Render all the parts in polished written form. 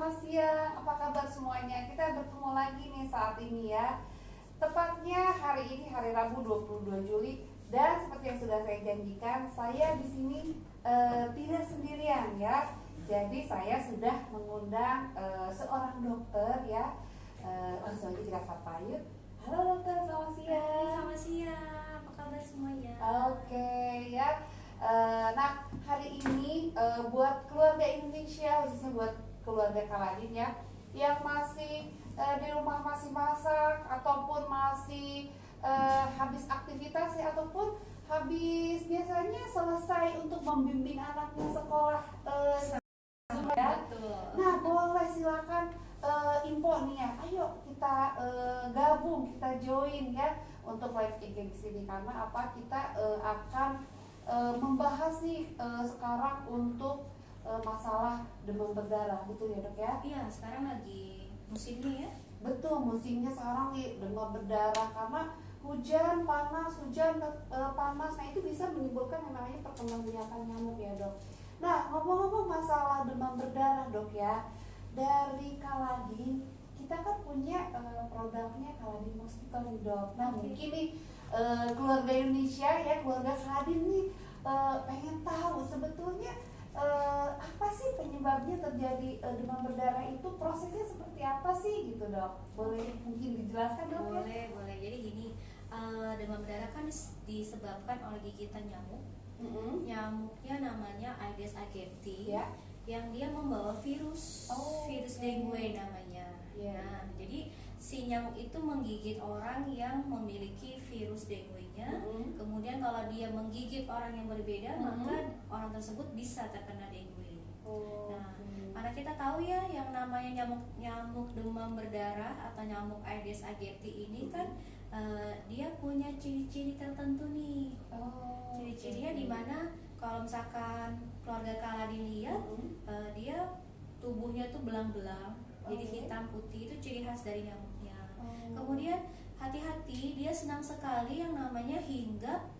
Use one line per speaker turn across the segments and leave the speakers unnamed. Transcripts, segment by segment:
selamat siang. Apa kabar semuanya? Kita bertemu lagi nih saat ini ya. Tepatnya hari ini hari Rabu 22 Juli dan seperti yang sudah saya janjikan, saya di sini tidak sendirian ya. Jadi saya sudah mengundang seorang dokter ya. Langsung aja kita sapa yuk. Halo dokter, selamat siang.
Selamat siang, apa kabar semuanya?
Oke ya. Nah hari ini buat keluarga Indonesia, khususnya buat keluarga Kaladin ya, yang masih di rumah masih masak ataupun masih habis aktivitas ya, ataupun habis biasanya selesai untuk membimbing anaknya sekolah ya.
Betul.
Nah boleh silakan info nih ya, ayo kita gabung, kita join ya untuk live IG di sini, karena apa, kita akan membahas nih sekarang untuk masalah demam berdarah, betul ya dok ya?
Iya, sekarang lagi musimnya ya.
Betul, musimnya sekarang nih demam berdarah karena hujan panas, panas, nah itu bisa menimbulkan yang namanya perkembangbiakan nyamuk ya dok. Nah ngomong-ngomong masalah demam berdarah dok ya, dari Kaladin kita kan punya produknya Kaladin Mosquito nih dok. Nah mungkin nih keluarga Indonesia ya, keluarga Kaladin nih pengen tahu sebetulnya apa sih penyebabnya terjadi demam berdarah itu, prosesnya seperti apa sih gitu dok? Boleh mungkin dijelaskan dok ya?
Boleh. Jadi gini, demam berdarah kan disebabkan oleh gigitan nyamuk. Nyamuknya namanya Aedes aegypti
Ya.
yang dia membawa virus
Oke.
dengue namanya.
Iya.
Nah, jadi si nyamuk itu menggigit orang yang memiliki virus dengue-nya. Kemudian kalau dia menggigit orang yang berbeda, maka orang tersebut bisa terkena dengue. Nah, karena kita tahu ya yang namanya nyamuk demam berdarah atau nyamuk Aedes aegypti ini kan dia punya ciri-ciri tertentu nih. Ciri-cirinya di mana kalau misalkan keluarga Kaladin lihat, dia tubuhnya tuh belang-belang, jadi hitam putih, itu ciri khas dari nyamuknya. Kemudian hati-hati, dia senang sekali yang namanya hinggap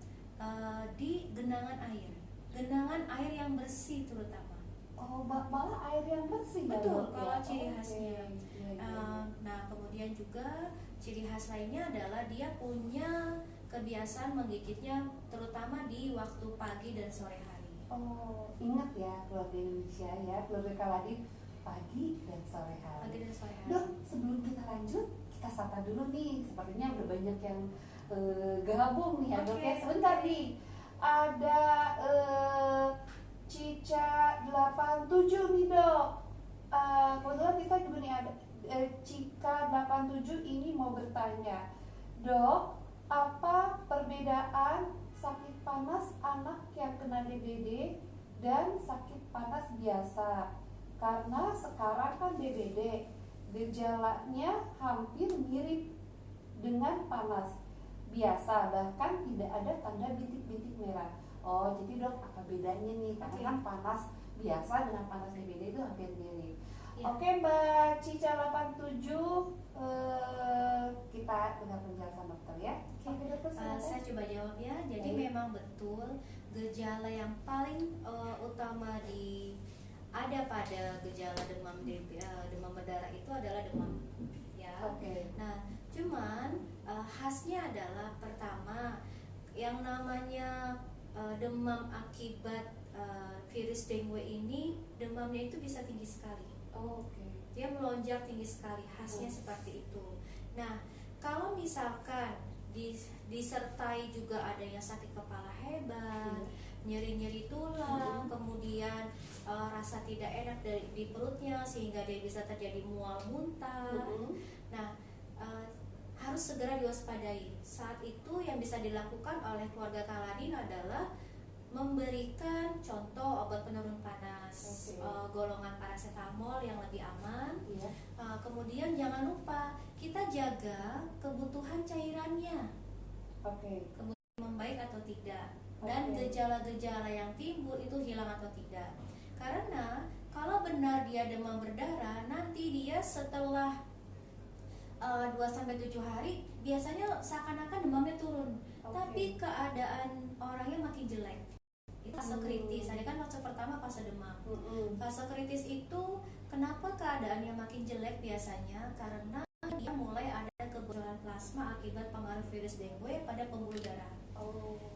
di genangan air yang bersih terutama.
Malah air yang bersih ya,
Betul,
dok, ya?
kalau ciri khasnya.
Iya.
Nah, kemudian juga ciri khas lainnya adalah dia punya kebiasaan menggigitnya terutama di waktu pagi dan sore hari.
Ingat ya keluarga Indonesia ya, keluarga Kaladin, pagi dan sore hari. Dok, sebelum kita lanjut, kita sapa dulu nih. Sepertinya udah banyak yang gabung nih ya dok ya. Sebentar nih, ada Cica 87 nih dok. Kebetulan kita juga nih ada Cika 87 ini mau bertanya, dok, apa perbedaan sakit panas anak yang kena DBD dan sakit panas biasa? Karena sekarang kan DBD gejalanya hampir mirip dengan panas biasa, bahkan tidak ada tanda bintik-bintik merah. Jadi dok, apa bedanya nih? Karena kan panas biasa dengan panas DBD itu hampir mirip.
Ya.
Oke, Mbak Cica 87, kita dengar penjelasan dokter ya. Oke, dokter,
Saya coba jawab ya. Jadi memang betul gejala yang paling utama ada pada gejala demam berdarah itu adalah demam ya. Nah, cuman khasnya adalah pertama yang namanya demam akibat virus dengue ini, demamnya itu bisa tinggi sekali. Dia melonjak tinggi sekali, khasnya seperti itu. Nah, kalau misalkan disertai juga adanya sakit kepala hebat, nyeri-nyeri tulang, kemudian rasa tidak enak di perutnya sehingga dia bisa terjadi mual muntah. Nah, harus segera diwaspadai. Saat itu yang bisa dilakukan oleh keluarga Kaladin adalah memberikan contoh obat penurun panas, golongan paracetamol yang lebih aman. Kemudian jangan lupa kita jaga kebutuhan cairannya, kemudian membaik atau tidak, dan gejala-gejala yang timbul itu hilang atau tidak. Karena kalau benar dia demam berdarah, nanti dia setelah 2-7 hari biasanya seakan-akan demamnya turun, tapi keadaan orangnya makin jelek. Itu fase kritis. Tadi kan fase pertama fase demam. Fase kritis itu kenapa keadaannya makin jelek biasanya? Karena dia mulai ada kebocoran plasma akibat pengaruh virus dengue pada pembuluh darah.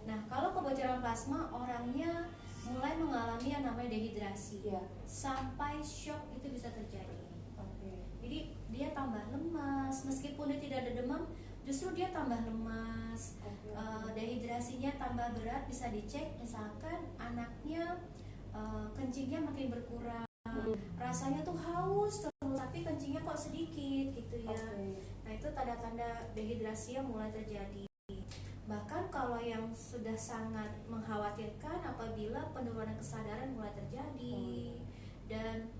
Nah, kalau kebocoran plasma, orangnya mulai mengalami yang namanya dehidrasi, sampai shock itu bisa terjadi. Jadi dia tambah lemas, meskipun dia tidak ada demam, justru dia tambah lemas. Dehidrasinya tambah berat, bisa dicek misalkan anaknya kencingnya makin berkurang, rasanya tuh haus terus tapi kencingnya kok sedikit gitu ya. Nah, itu tanda-tanda dehidrasi yang mulai terjadi. Bahkan kalau yang sudah sangat mengkhawatirkan apabila penurunan kesadaran mulai terjadi dan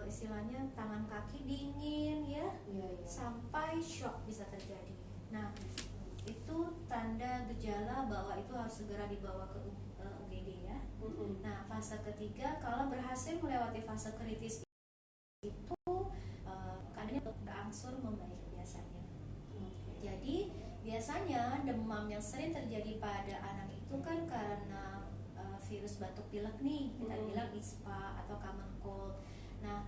istilahnya tangan kaki dingin ya, sampai shock bisa terjadi. Nah, itu tanda gejala bahwa itu harus segera dibawa ke UGD ya. Nah, fase ketiga kalau berhasil melewati fase kritis itu keadaannya berangsur membaik biasanya. Jadi biasanya demam yang sering terjadi pada anak itu kan karena virus batuk pilek nih, kita bilang ISPA atau common cold. Nah,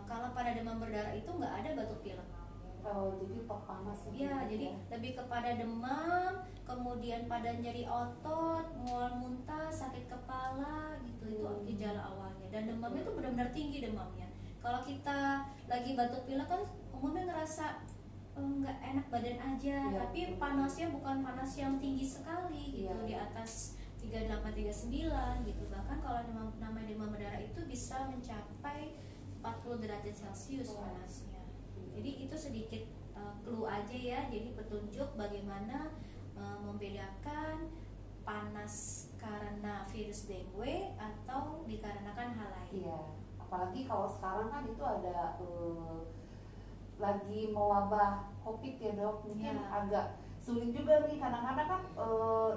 kalau pada demam berdarah itu nggak ada batuk pilek.
Jadi panas
ya, jadi lebih kepada demam, kemudian pada nyeri otot, mual muntah, sakit kepala gitu. Itu gejala awalnya. Dan demamnya itu benar-benar tinggi demamnya. Kalau kita lagi batuk pilek kan umumnya ngerasa nggak enak badan aja, tapi panasnya bukan panas yang tinggi sekali gitu, di atas 38-39 gitu. Bahkan kalau namanya demam berdarah itu bisa mencapai 40 derajat Celcius panasnya. Jadi itu sedikit clue aja ya, jadi petunjuk bagaimana membedakan panas karena virus dengue atau dikarenakan hal lain.
Apalagi kalau sekarang kan itu ada lagi mewabah COVID ya dok, mungkin agak sulit juga nih kadang-kadang kan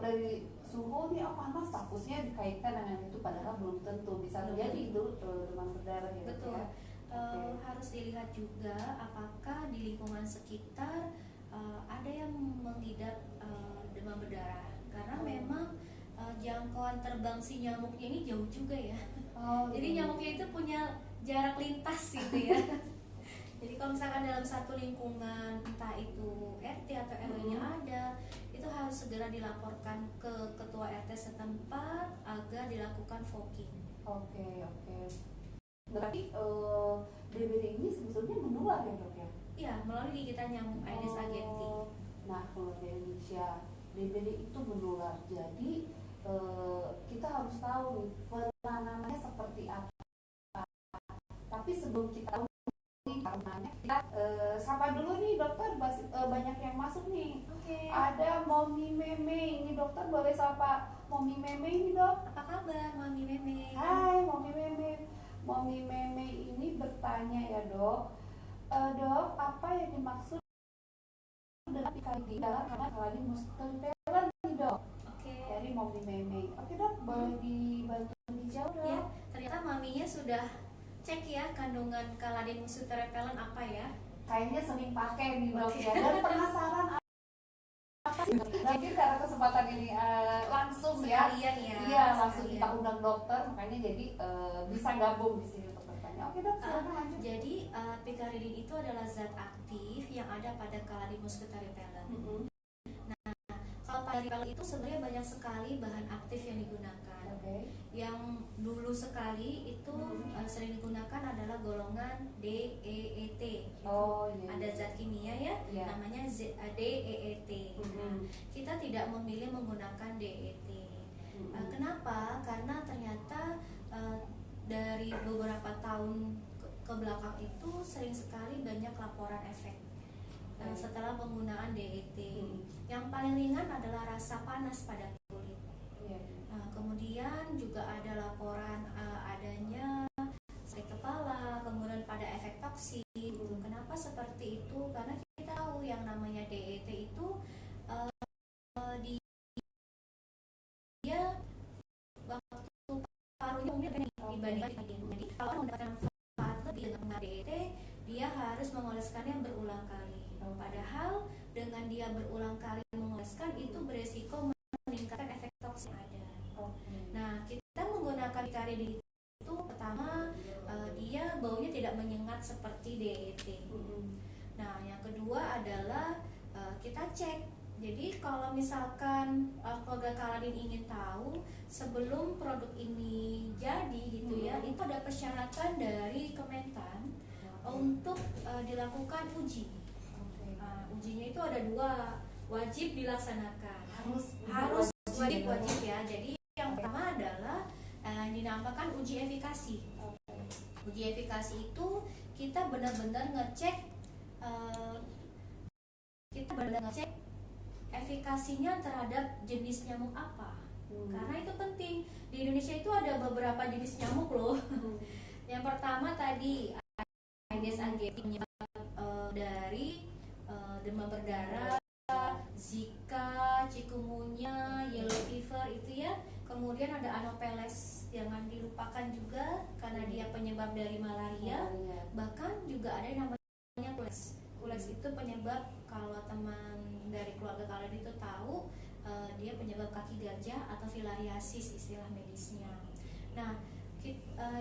dari suhu nih panas, takutnya dikaitkan dengan itu padahal belum tentu, bisa terjadi itu demam berdarah ya.
Betul. Harus dilihat juga apakah di lingkungan sekitar ada yang mengidap demam berdarah, karena memang jangkauan terbang si nyamuknya ini jauh juga ya. Jadi nyamuknya itu punya jarak lintas gitu ya. Jadi kalau misalkan dalam satu lingkungan, entah itu RT atau RW-nya ada, itu harus segera dilaporkan ke ketua RT setempat agar dilakukan fogging.
Oke. Berarti DBD ini sebetulnya menular ya dok ya?
Iya, melalui gigitan nyamuk Aedes aegypti.
Nah, kalau di Indonesia DBD itu menular, jadi kita harus tahu nih penanganannya seperti apa. Tapi sebelum kita tahu kita sapa dulu nih dokter, banyak yang masuk nih. Ada Mommy Meme, ini dokter boleh sapa Mommy Meme ini dok.
Apa kabar Mommy Meme?
Hai Mommy Meme. Mommy Meme ini bertanya ya dok, dok apa yang dimaksud dengan dalam karena Claridium multifilarium nih dok? Dari Mommy Meme. Oke dok, boleh dibantu dijawab dok?
Ya, ternyata maminya sudah cek ya kandungan Claridium multifilarium apa ya?
Kayaknya sering pakai nih dok ya, dan penasaran apa sih? Jadi karena kesempatan ini langsung
sekalian ya.
Iya, langsung kita undang dokter, makanya jadi bisa gabung di sini untuk bertanya. Oke dok, silakan lanjut.
Jadi picaridin itu adalah zat aktif yang ada pada Claridium multifilarium. Nah, kalau pada repel itu sebenarnya banyak sekali bahan aktif yang digunakan. Yang dulu sekali itu sering digunakan adalah golongan DEET. Ada zat kimia ya, namanya DEET. Nah, kita tidak memilih menggunakan DEET. Kenapa? Karena ternyata dari beberapa tahun ke belakang itu sering sekali banyak laporan efek setelah penggunaan DEET. Yang paling ringan adalah rasa panas pada kulit. Kemudian juga ada laporan adanya sakit kepala, kemudian pada efek toksik. Kenapa seperti itu? Karena kita tahu yang namanya DET itu dia waktu paruhnya umumnya dibandingkan. Jadi kalau mendapatkan manfaat lebih dengan DET, dia harus mengoleskannya berulang kali. Padahal dengan dia berulang kali mengoleskan itu beresiko meningkatkan efek toksik yang ada. Nah, kita menggunakan picaridin itu tidak menyengat seperti DET. Nah, yang kedua adalah kita cek. Jadi kalau misalkan keluarga Kaladin ingin tahu sebelum produk ini jadi gitu ya, itu ada persyaratan dari Kementan untuk dilakukan uji. Ujinya itu ada 2, wajib dilaksanakan. Harus wajib ya. Jadi yang pertama adalah dinamakan uji efikasi. Uji efikasi itu kita benar-benar ngecek efikasinya terhadap jenis nyamuk apa. Karena itu penting. Di Indonesia itu ada beberapa jenis nyamuk loh. Yang pertama tadi Aedes aegypti, dari demam berdarah, Zika, chikungunya, yellow fever itu ya. Kemudian ada Anopheles, jangan dilupakan juga karena dia penyebab dari malaria. Bahkan juga ada yang namanya Culex. Culex itu penyebab, kalau teman dari keluarga Kaladin itu tahu, dia penyebab kaki gajah atau filariasis istilah medisnya. Nah,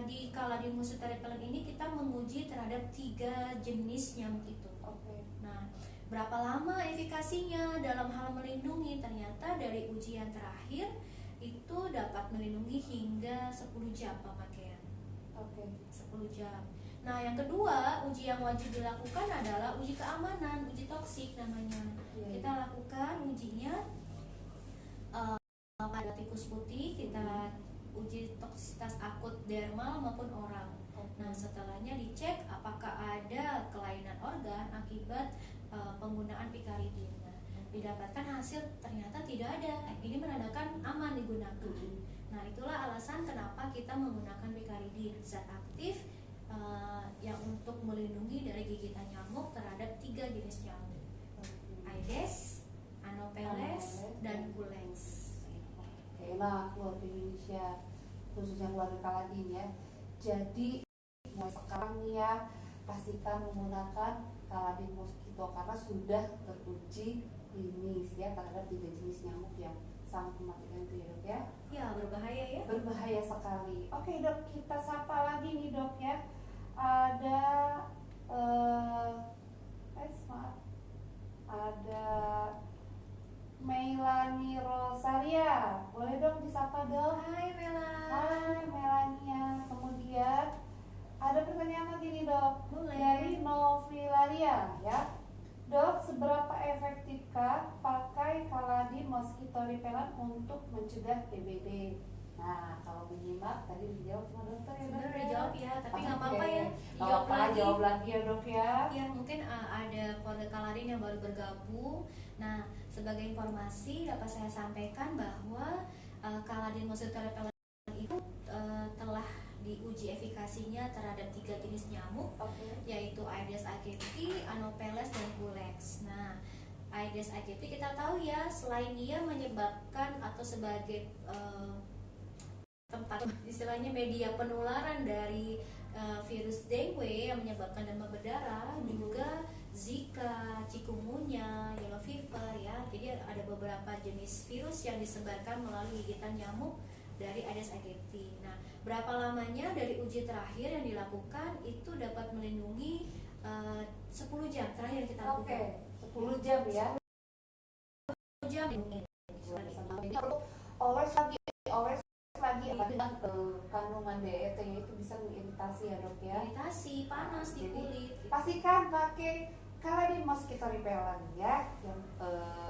di Kaladin Mosquito Repellent ini kita menguji terhadap 3 jenis nyamuk itu. Nah, berapa lama efikasinya dalam hal melindungi? Ternyata dari ujian terakhir itu dapat melindungi hingga 10 jam pemakaian. 10 jam. Nah, yang kedua, uji yang wajib dilakukan adalah uji keamanan, uji toksik namanya. Kita lakukan ujinya pada tikus putih, kita uji toksisitas akut dermal maupun oral. Nah, setelahnya dicek apakah ada kelainan organ akibat penggunaan picaridin. Didapatkan hasil ternyata tidak ada. Ini menandakan aman digunakan. Nah, itulah alasan kenapa kita menggunakan picaridin, zat aktif yang untuk melindungi dari gigitan nyamuk terhadap 3 jenis nyamuk, Aedes, Anopheles, dan Culex.
Nah, keluarga Indonesia, khususnya keluarga Kaladin ya. Jadi mulai sekarang nih ya, pastikan menggunakan Kaladin Mosquito karena sudah teruji klinis ya terhadap 3 jenis nyamuk yang sangat mematikan itu ya dok ya.
Ya, berbahaya ya.
Berbahaya sekali. Oke dok, kita sapa lagi nih dok ya. Ada ada Melanie Rosaria. Boleh dong disapa dok?
Hai Mela.
Hai Melania. Kemudian ada pertanyaan lagi nih dok.
Boleh.
Dari Novilaria ya. Dok, seberapa efektifkah pakai Kaladin Mosquito Repellent untuk mencegah DBD? Nah, kalau menyimak tadi dijawab sama dokter ya.
Sebenarnya udah jawab ya, tapi nggak apa-apa ya.
Jawab lagi ya dok ya.
Ya, mungkin ada keluarga Kaladin yang baru bergabung. Nah, sebagai informasi dapat saya sampaikan bahwa Kaladin Mosquito Repellent itu telah diuji efikasinya terhadap 3 jenis nyamuk, yaitu Aedes aegypti, Anopheles, dan Culex. Nah, Aedes aegypti kita tahu ya, selain dia menyebabkan atau sebagai tempat istilahnya media penularan dari virus dengue yang menyebabkan demam berdarah, juga Zika, chikungunya, yellow fever ya. Jadi ada beberapa jenis virus yang disebarkan melalui gigitan nyamuk dari Aedes aegypti. Nah, berapa lamanya dari uji terakhir yang dilakukan itu dapat melindungi 10 jam terakhir kita lakukan.
10 jam ya.
10 jam.
Jadi always lagi dengan kandungan DET itu bisa mengiritasi ya dok ya.
Iritasi, panas di kulit.
Pastikan pakai Kaladin Mosquito Repellent ya, yang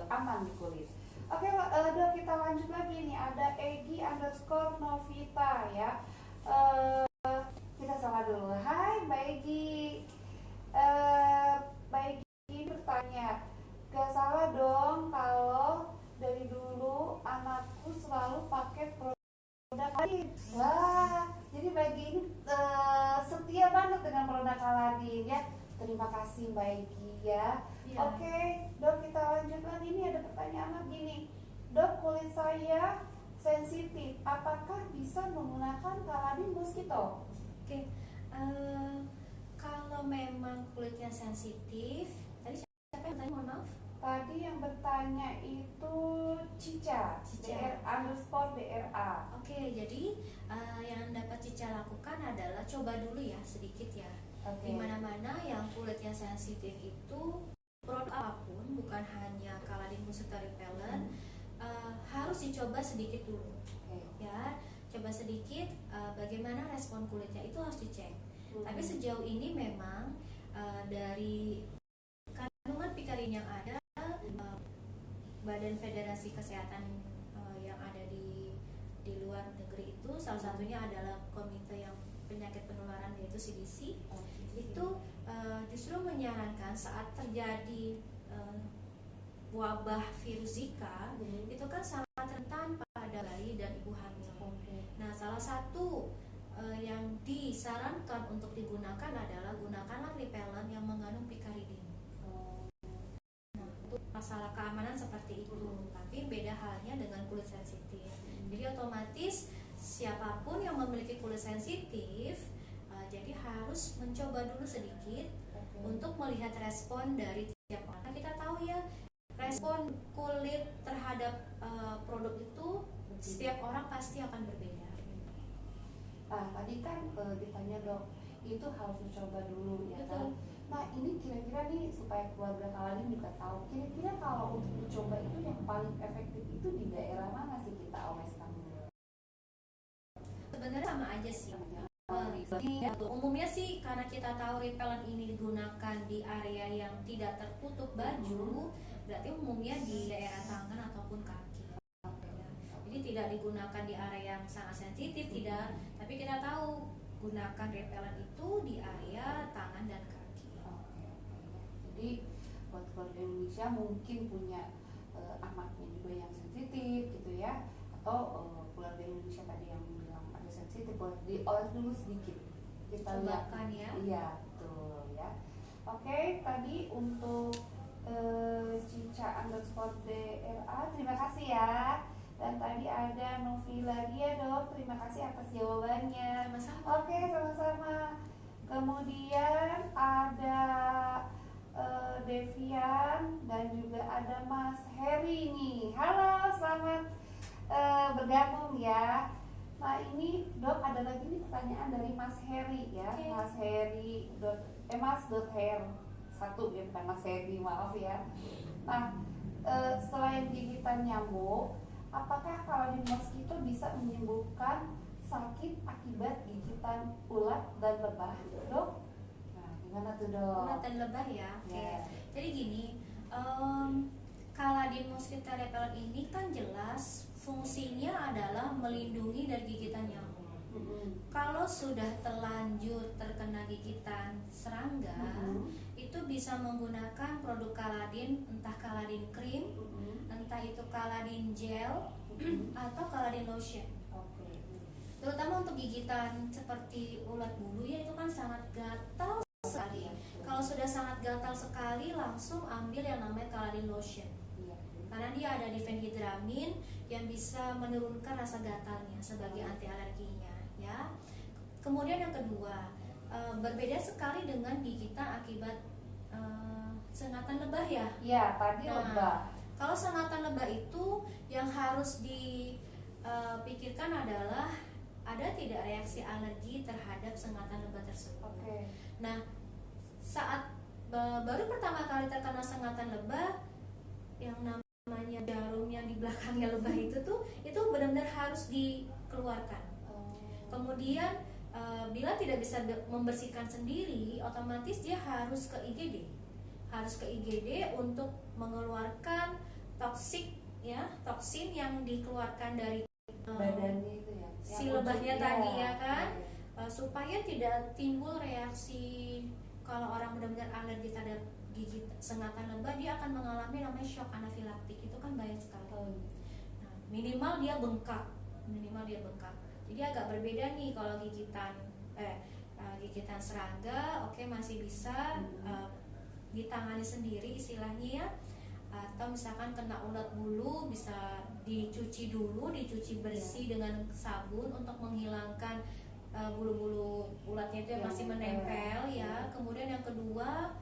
aman di kulit. Oke dok, kita lanjut lagi nih. Ada Egi_Novita ya. Kita sama dulu. Hai Mbak Egi. Mbak Egi bertanya, gak salah dong kalau dari dulu anakku selalu pakai produk Kaladin. Wah, jadi Mbak Egi ini setia banget dengan produk Kaladin ya. Terima kasih Mbak Egi ya. Oke, dok, kita lanjut lagi. Ini ada pertanyaan lagi nih. Dok, kulit saya sensitif, apakah bisa menggunakan Kaladin Mosquito?
Oke, kalau memang kulitnya sensitif, tadi siapa yang bertanya, mohon maaf?
Tadi yang bertanya itu Cica. DR_DRA.
Oke, jadi yang dapat Cica lakukan adalah coba dulu ya sedikit ya. Di mana-mana yang kulitnya sensitif itu produk apapun, bukan hanya Caladin Mosquito Repellent, harus dicoba sedikit dulu. Ya, coba sedikit, bagaimana respon kulitnya itu harus dicek. Tapi sejauh ini memang dari kandungan picarin yang ada, Badan Federasi Kesehatan yang ada di luar negeri itu, salah satunya adalah Komite yang Penyakit Penularan, yaitu CDC, itu justru menyarankan saat terjadi wabah virus Zika, itu kan sangat rentan pada bayi dan ibu hamil. Nah, salah satu yang disarankan untuk digunakan adalah gunakanlah repellent yang mengandung picaridin. Nah, untuk masalah keamanan seperti itu. Tapi beda halnya dengan kulit sensitif. Jadi otomatis siapapun yang memiliki kulit sensitif, jadi harus mencoba dulu sedikit untuk melihat respon dari tiap orang. Nah, kita tahu ya, respon kulit terhadap produk itu setiap orang pasti akan berbeda.
Tadi kan ditanya dok, itu harus dicoba dulu ya kan.
Betul.
Nah ini kira-kira nih supaya keluarga kalian juga tahu, kira-kira kalau untuk dicoba itu yang paling efektif itu di daerah mana sih kita oleskan?
Sebenarnya sama aja sih. Umumnya sih karena kita tahu repellent ini digunakan di area yang tidak tertutup baju, berarti umumnya di daerah tangan ataupun kaki. Jadi tidak digunakan di area yang sangat sensitif, tidak. Tapi kita tahu gunakan repellent itu di area tangan dan kaki.
Jadi buat keluarga Indonesia mungkin punya anaknya juga yang sensitif gitu ya, atau keluarga Indonesia tadi yang bilang ada sensitif, boleh dioles dulu sedikit. Kita lihat
ya.
Iya betul ya. Oke, tadi untuk Cica_DRA, terima kasih ya. Dan tadi ada Novila dia dok, terima kasih atas jawabannya.
Sama-sama.
Oke, sama-sama. Kemudian ada Devian dan juga ada Mas Heri nih. Halo, selamat bergabung ya. Nah ini dok ada lagi nih pertanyaan dari Mas Heri ya. Mas Heri Mas.Hair satu ya, bukan Mas Heri, maaf ya. Nah selain gigitan nyamuk, apakah Caladin Mosquito bisa menyembuhkan sakit akibat gigitan ulat dan lebah, dok? Nah, gimana tuh dok?
Ulat dan lebah ya.
Yeah.
Jadi gini, Caladin Mosquito Repellent ini kan jelas fungsinya adalah melindungi dari gigitan nyamuk. Kalau sudah terlanjur terkena gigitan serangga, itu bisa menggunakan produk Caladin, entah Caladin cream, entah itu Caladin gel, atau Caladin lotion. Terutama untuk gigitan seperti ulat bulu ya, itu kan sangat gatal sekali. Kalau sudah sangat gatal sekali, langsung ambil yang namanya Caladin lotion. Karena dia ada difenhidramin yang bisa menurunkan rasa gatalnya sebagai anti alerginya ya. Kemudian yang kedua, berbeda sekali dengan gigitan akibat sengatan lebah ya.
Iya, tadi lebah.
Kalau sengatan lebah itu yang harus dipikirkan adalah ada tidak reaksi alergi terhadap sengatan lebah tersebut. Nah, saat baru pertama kali terkena sengatan lebah, yang namanya jarum yang di belakangnya lebah itu benar-benar harus dikeluarkan. Kemudian bila tidak bisa membersihkan sendiri, otomatis dia harus ke IGD. Untuk mengeluarkan toksin yang dikeluarkan dari
badannya itu ya.
Si lebahnya tadi ya kan, supaya tidak timbul reaksi. Kalau orang benar-benar alergi terhadap gigit sengatan lebah, dia akan mengalami namanya shock anafilaktik. Itu kan bahaya sekali. Nah, minimal dia bengkak. Jadi agak berbeda nih kalau gigitan serangga, oke, masih bisa ditangani sendiri istilahnya ya. Atau misalkan kena ulat bulu, bisa dicuci bersih dengan sabun untuk menghilangkan bulu-bulu ulatnya itu yang masih menempel ya. Kemudian yang kedua,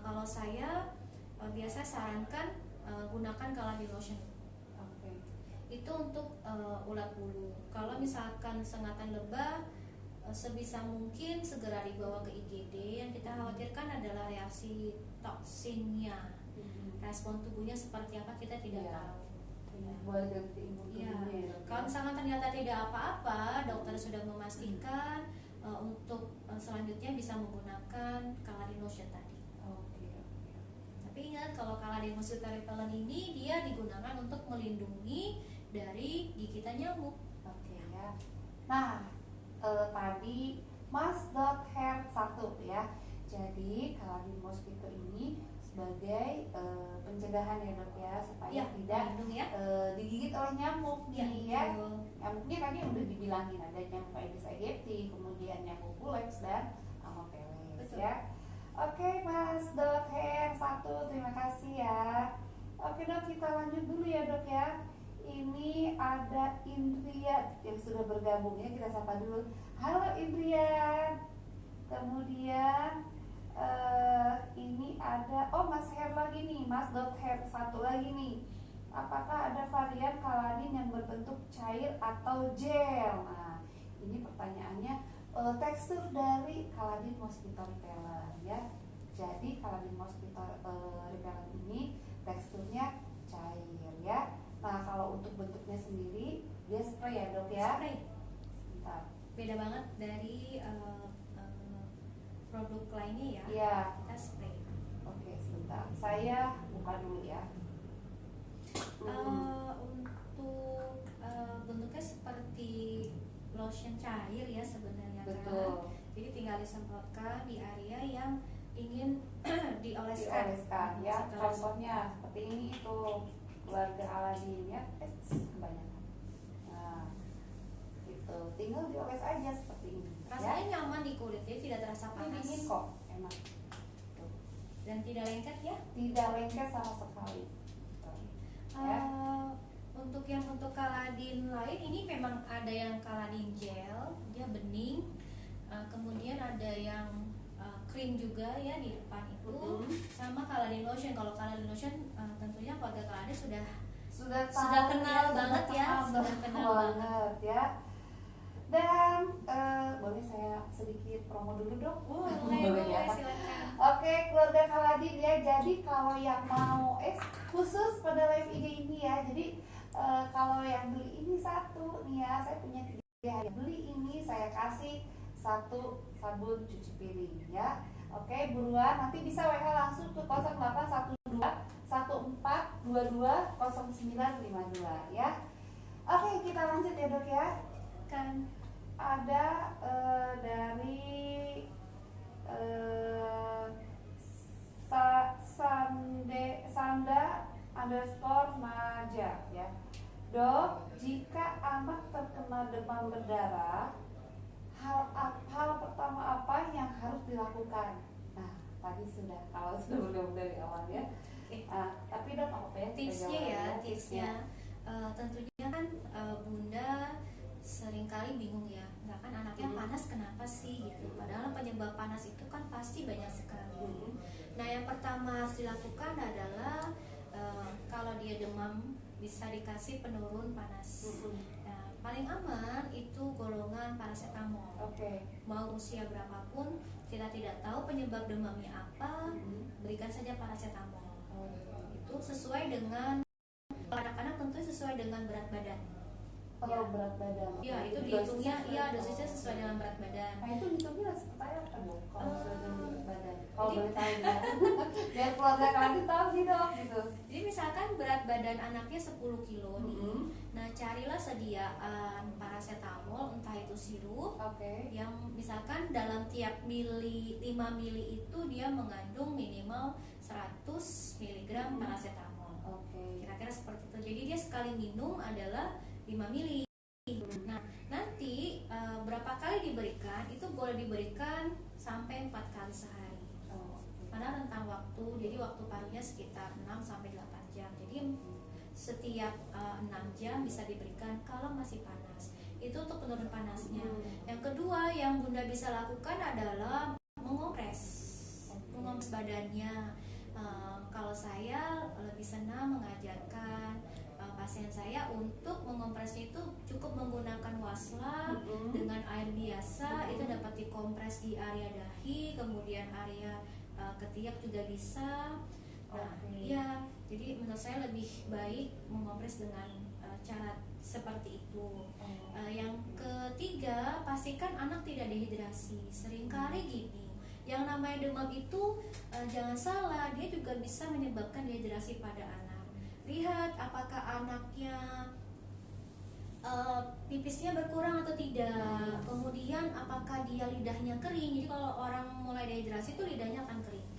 kalau saya biasa sarankan gunakan Caladin lotion. Itu untuk ulat bulu. Kalau misalkan sengatan lebah, sebisa mungkin segera dibawa ke IGD. Yang kita khawatirkan adalah reaksi toksinnya. Respon tubuhnya seperti apa kita tidak tahu.
Buat ganti imun tubuhnya ya.
Kalau misalkan ternyata tidak apa-apa, dokter sudah memastikan untuk selanjutnya bisa menggunakan Caladin lotion tadi.
Oke.
Tapi ingat, kalau Caladin mosquito repellent ini dia digunakan untuk melindungi dari gigitan nyamuk.
Oke ya. Nah, tadi Mas.hair 1 ya. Jadi Caladin mosquito ini sebagai pencegahan ya dok ya, supaya tidak
melindungi ya.
digigit oleh nyamuk nih ya.
Betul.
Nyamuknya tadi udah dibilangin, ada nyamuk Aedes aegypti, kemudian nyamuk Culex dan Anopheles
Betul.
ya. Oke Mas.hair 1, terima kasih ya. Oke dok, kita lanjut dulu ya dok ya. Ini ada Indrian yang sudah bergabung ya, kita sapa dulu. Halo Indrian. Kemudian ini ada Mas Hair lagi nih, Mas.hair 1 lagi nih. Apakah ada varian Caladin yang berbentuk cair atau gel? Nah, ini pertanyaannya, tekstur dari Caladin mosquito repellent ya. Jadi Caladin mosquito repellent ini teksturnya cair ya. Nah, kalau untuk bentuknya sendiri dia spray ya dok ya.
Spray.
Sebentar.
Beda banget dari produk lainnya ya.
Iya.
Kita spray.
Oke, sebentar. Saya buka dulu ya.
Untuk bentuknya seperti lotion cair ya sebenarnya.
Betul.
Kan. Jadi tinggal disemprotkan di area yang ingin dioleskan.
Ya.
Setelah
Contohnya seperti ini itu keluarga Aladin ya. Kebanyakan. Nah, gitu. Tinggal dioles aja seperti ini.
rasanya
Ya.
nyaman di kulit, jadi tidak terasa
Ini
panas
dingin kok, enak. Tuh.
dan tidak lengket ya.
Tidak lengket sama sekali. Ya.
Untuk yang untuk Caladin lain ini memang ada yang Caladin gel, dia bening. Kemudian ada yang krim juga ya di depan itu. Sama Caladin lotion. Kalau Caladin lotion tentunya keluarga Caladin sudah kenal banget ya, sudah kenal banget
ya. Dan boleh saya sedikit promo dulu dong?
Boleh
ya.
silakan.
Oke, keluarga Caladin ya. Jadi kalau yang mau khusus pada live IG ini ya. Jadi kalau yang beli ini satu nih ya, saya punya 3 hadiah. Beli ini saya kasih 1 sabun cuci piring ya. Oke, buruan, nanti bisa WA langsung ke 0812 1422 0952 ya. Oke, kita lanjut ya dok ya.
Kan
Ada dari Sanda underscore Maja ya. Dok, jika anak terkena demam berdarah, hal pertama apa yang harus dilakukan? Nah, tadi sudah bergabung dari awal ya. Tapi dok, apa ya
tipsnya tentunya kan bunda seringkali bingung ya, nggak kan anaknya panas kenapa sih gitu, padahal penyebab panas itu kan pasti banyak sekali. Nah, yang pertama harus dilakukan adalah kalau dia demam bisa dikasih penurun panas. Nah, paling aman itu golongan paracetamol. Mau usia berapapun, kita tidak tahu penyebab demamnya apa, berikan saja paracetamol. Itu sesuai dengan anak-anak, tentu sesuai dengan berat badan.
Berat badan.
Ya, itu dihitungnya dosisnya sesuai dengan berat badan.
Nah, itu hitungnya seperti apa dok? Kalau sesuai dengan berat badan. Kalau boleh tahu ya. Biar keluarga kalian tahu nih dok gitu.
Jadi misalkan berat badan anaknya 10 kilo nih. Nah, carilah sediaan paracetamol, entah itu sirup. Yang misalkan dalam tiap 5 mili itu dia mengandung minimal 100 mg paracetamol. Kira-kira seperti itu. Jadi dia sekali minum adalah 5 mili. Nah, nanti berapa kali diberikan itu boleh diberikan sampai 4 kali sehari. Karena rentang waktu, jadi waktu parunya sekitar 6 sampai 8 jam. Jadi setiap 6 jam bisa diberikan kalau masih panas. Itu untuk penurun panasnya. Yang kedua yang bunda bisa lakukan adalah mengompres badannya. Kalau saya lebih senang mengajarkan pasien saya untuk mengompresnya itu cukup menggunakan wasla dengan air biasa. Itu dapat dikompres di area dahi, kemudian area ketiak juga bisa. Nah, ya, jadi menurut saya lebih baik mengompres dengan cara seperti itu. Yang ketiga, pastikan anak tidak dehidrasi. Seringkali gini, yang namanya demam itu jangan salah, dia juga bisa menyebabkan dehidrasi pada anak. Lihat apakah anaknya pipisnya berkurang atau tidak. Kemudian apakah dia lidahnya kering. Jadi kalau orang mulai dehidrasi itu lidahnya akan kering.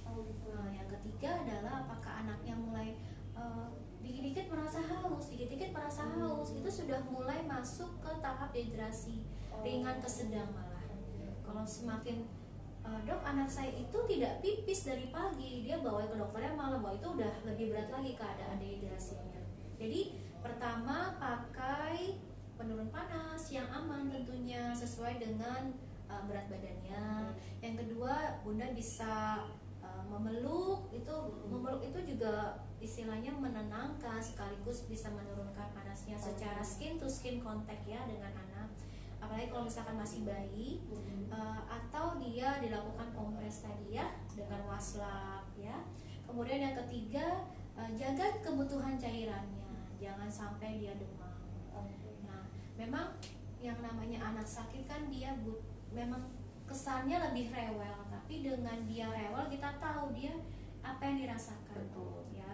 Yang ketiga adalah apakah anaknya mulai dikit-dikit merasa haus, dikit-dikit merasa haus. Itu sudah mulai masuk ke tahap dehidrasi ringan ke sedang malah. Kalau semakin dok, anak saya itu tidak pipis dari pagi, dia bawa ke dokternya malam, itu udah lebih berat lagi keadaan dehidrasinya. Jadi pertama, pakai penurun panas yang aman tentunya sesuai dengan berat badannya. Yang kedua, Bunda bisa memeluk itu juga istilahnya menenangkan sekaligus bisa menurunkan panasnya secara skin to skin contact ya dengan anak. Apalagi kalau misalkan masih bayi, atau dia dilakukan kompres tadi ya dengan waslap ya. Kemudian yang ketiga, jaga kebutuhan cairannya, jangan sampai dia demam. Nah, memang yang namanya anak sakit kan dia memang kesannya lebih rewel, tapi dengan dia rewel kita tahu dia apa yang dirasakan.
Betul.
Ya.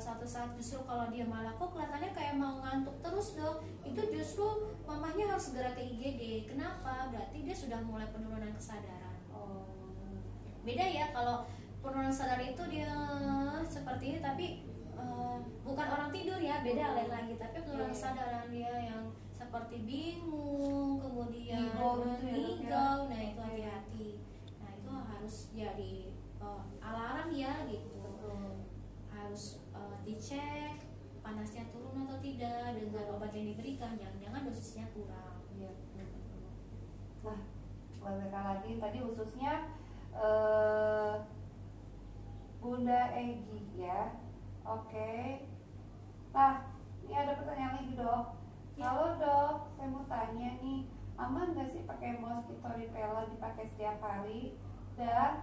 Suatu saat justru kalau dia malah kok kelihatannya kayak mau ngantuk terus dok, itu justru mamahnya harus segera ke IGD. Kenapa? Berarti dia sudah mulai penurunan kesadaran. Beda ya kalau penurunan kesadaran itu dia seperti ini tapi bukan orang tidur ya, beda lain lagi. Tapi penurunan kesadaran dia yang seperti bingung, kemudian ngigau, nah itu hati-hati. Nah itu harus jadi alarm ya gitu. Harus dicek panasnya turun atau tidak dengan obat yang diberikan, jangan-jangan dosisnya kurang.
Iya. Nah, sekali lagi tadi khususnya Bunda Egi ya. Oke. Nah, ini ada pertanyaan lagi dok.
Ya.
Halo dok, saya mau tanya nih, aman nggak sih pakai mosquito repellent dipakai setiap hari? Dan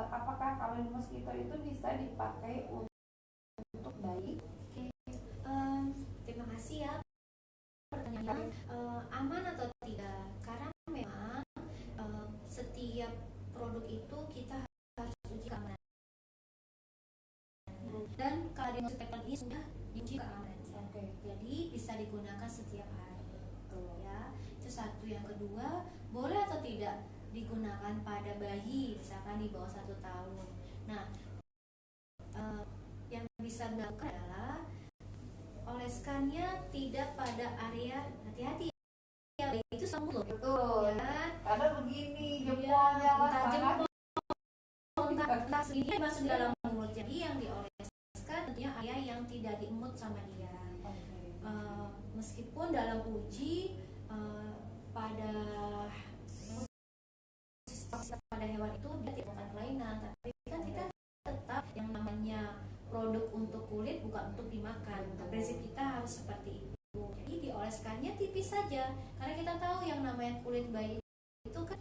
apakah kalori mosquito itu bisa dipakai untuk bayi?
Terima kasih ya pertanyaan. Aman atau tidak? Karena memang setiap produk itu kita harus uji keamanan. Dan kalori mosquito ini sudah diuji keamanan. Jadi bisa digunakan setiap hari. Ya, itu satu. Yang kedua, boleh atau tidak digunakan pada bayi misalkan di bawah 1 tahun. Nah, yang bisa dilakukan adalah oleskannya tidak pada area, hati-hati ya, itu semut loh.
Betul.
Ya.
Karena begini jempolnya lah.
Entah segini masuk dalam mulut. Jadi yang dioleskan tentunya area yang tidak diemut sama dia. Meskipun dalam uji pada hewan itu dia tidak melakukan kelainan, tapi kan kita tetap yang namanya produk untuk kulit bukan untuk dimakan. Prinsip kita harus seperti itu. Jadi dioleskannya tipis saja, karena kita tahu yang namanya kulit bayi itu kan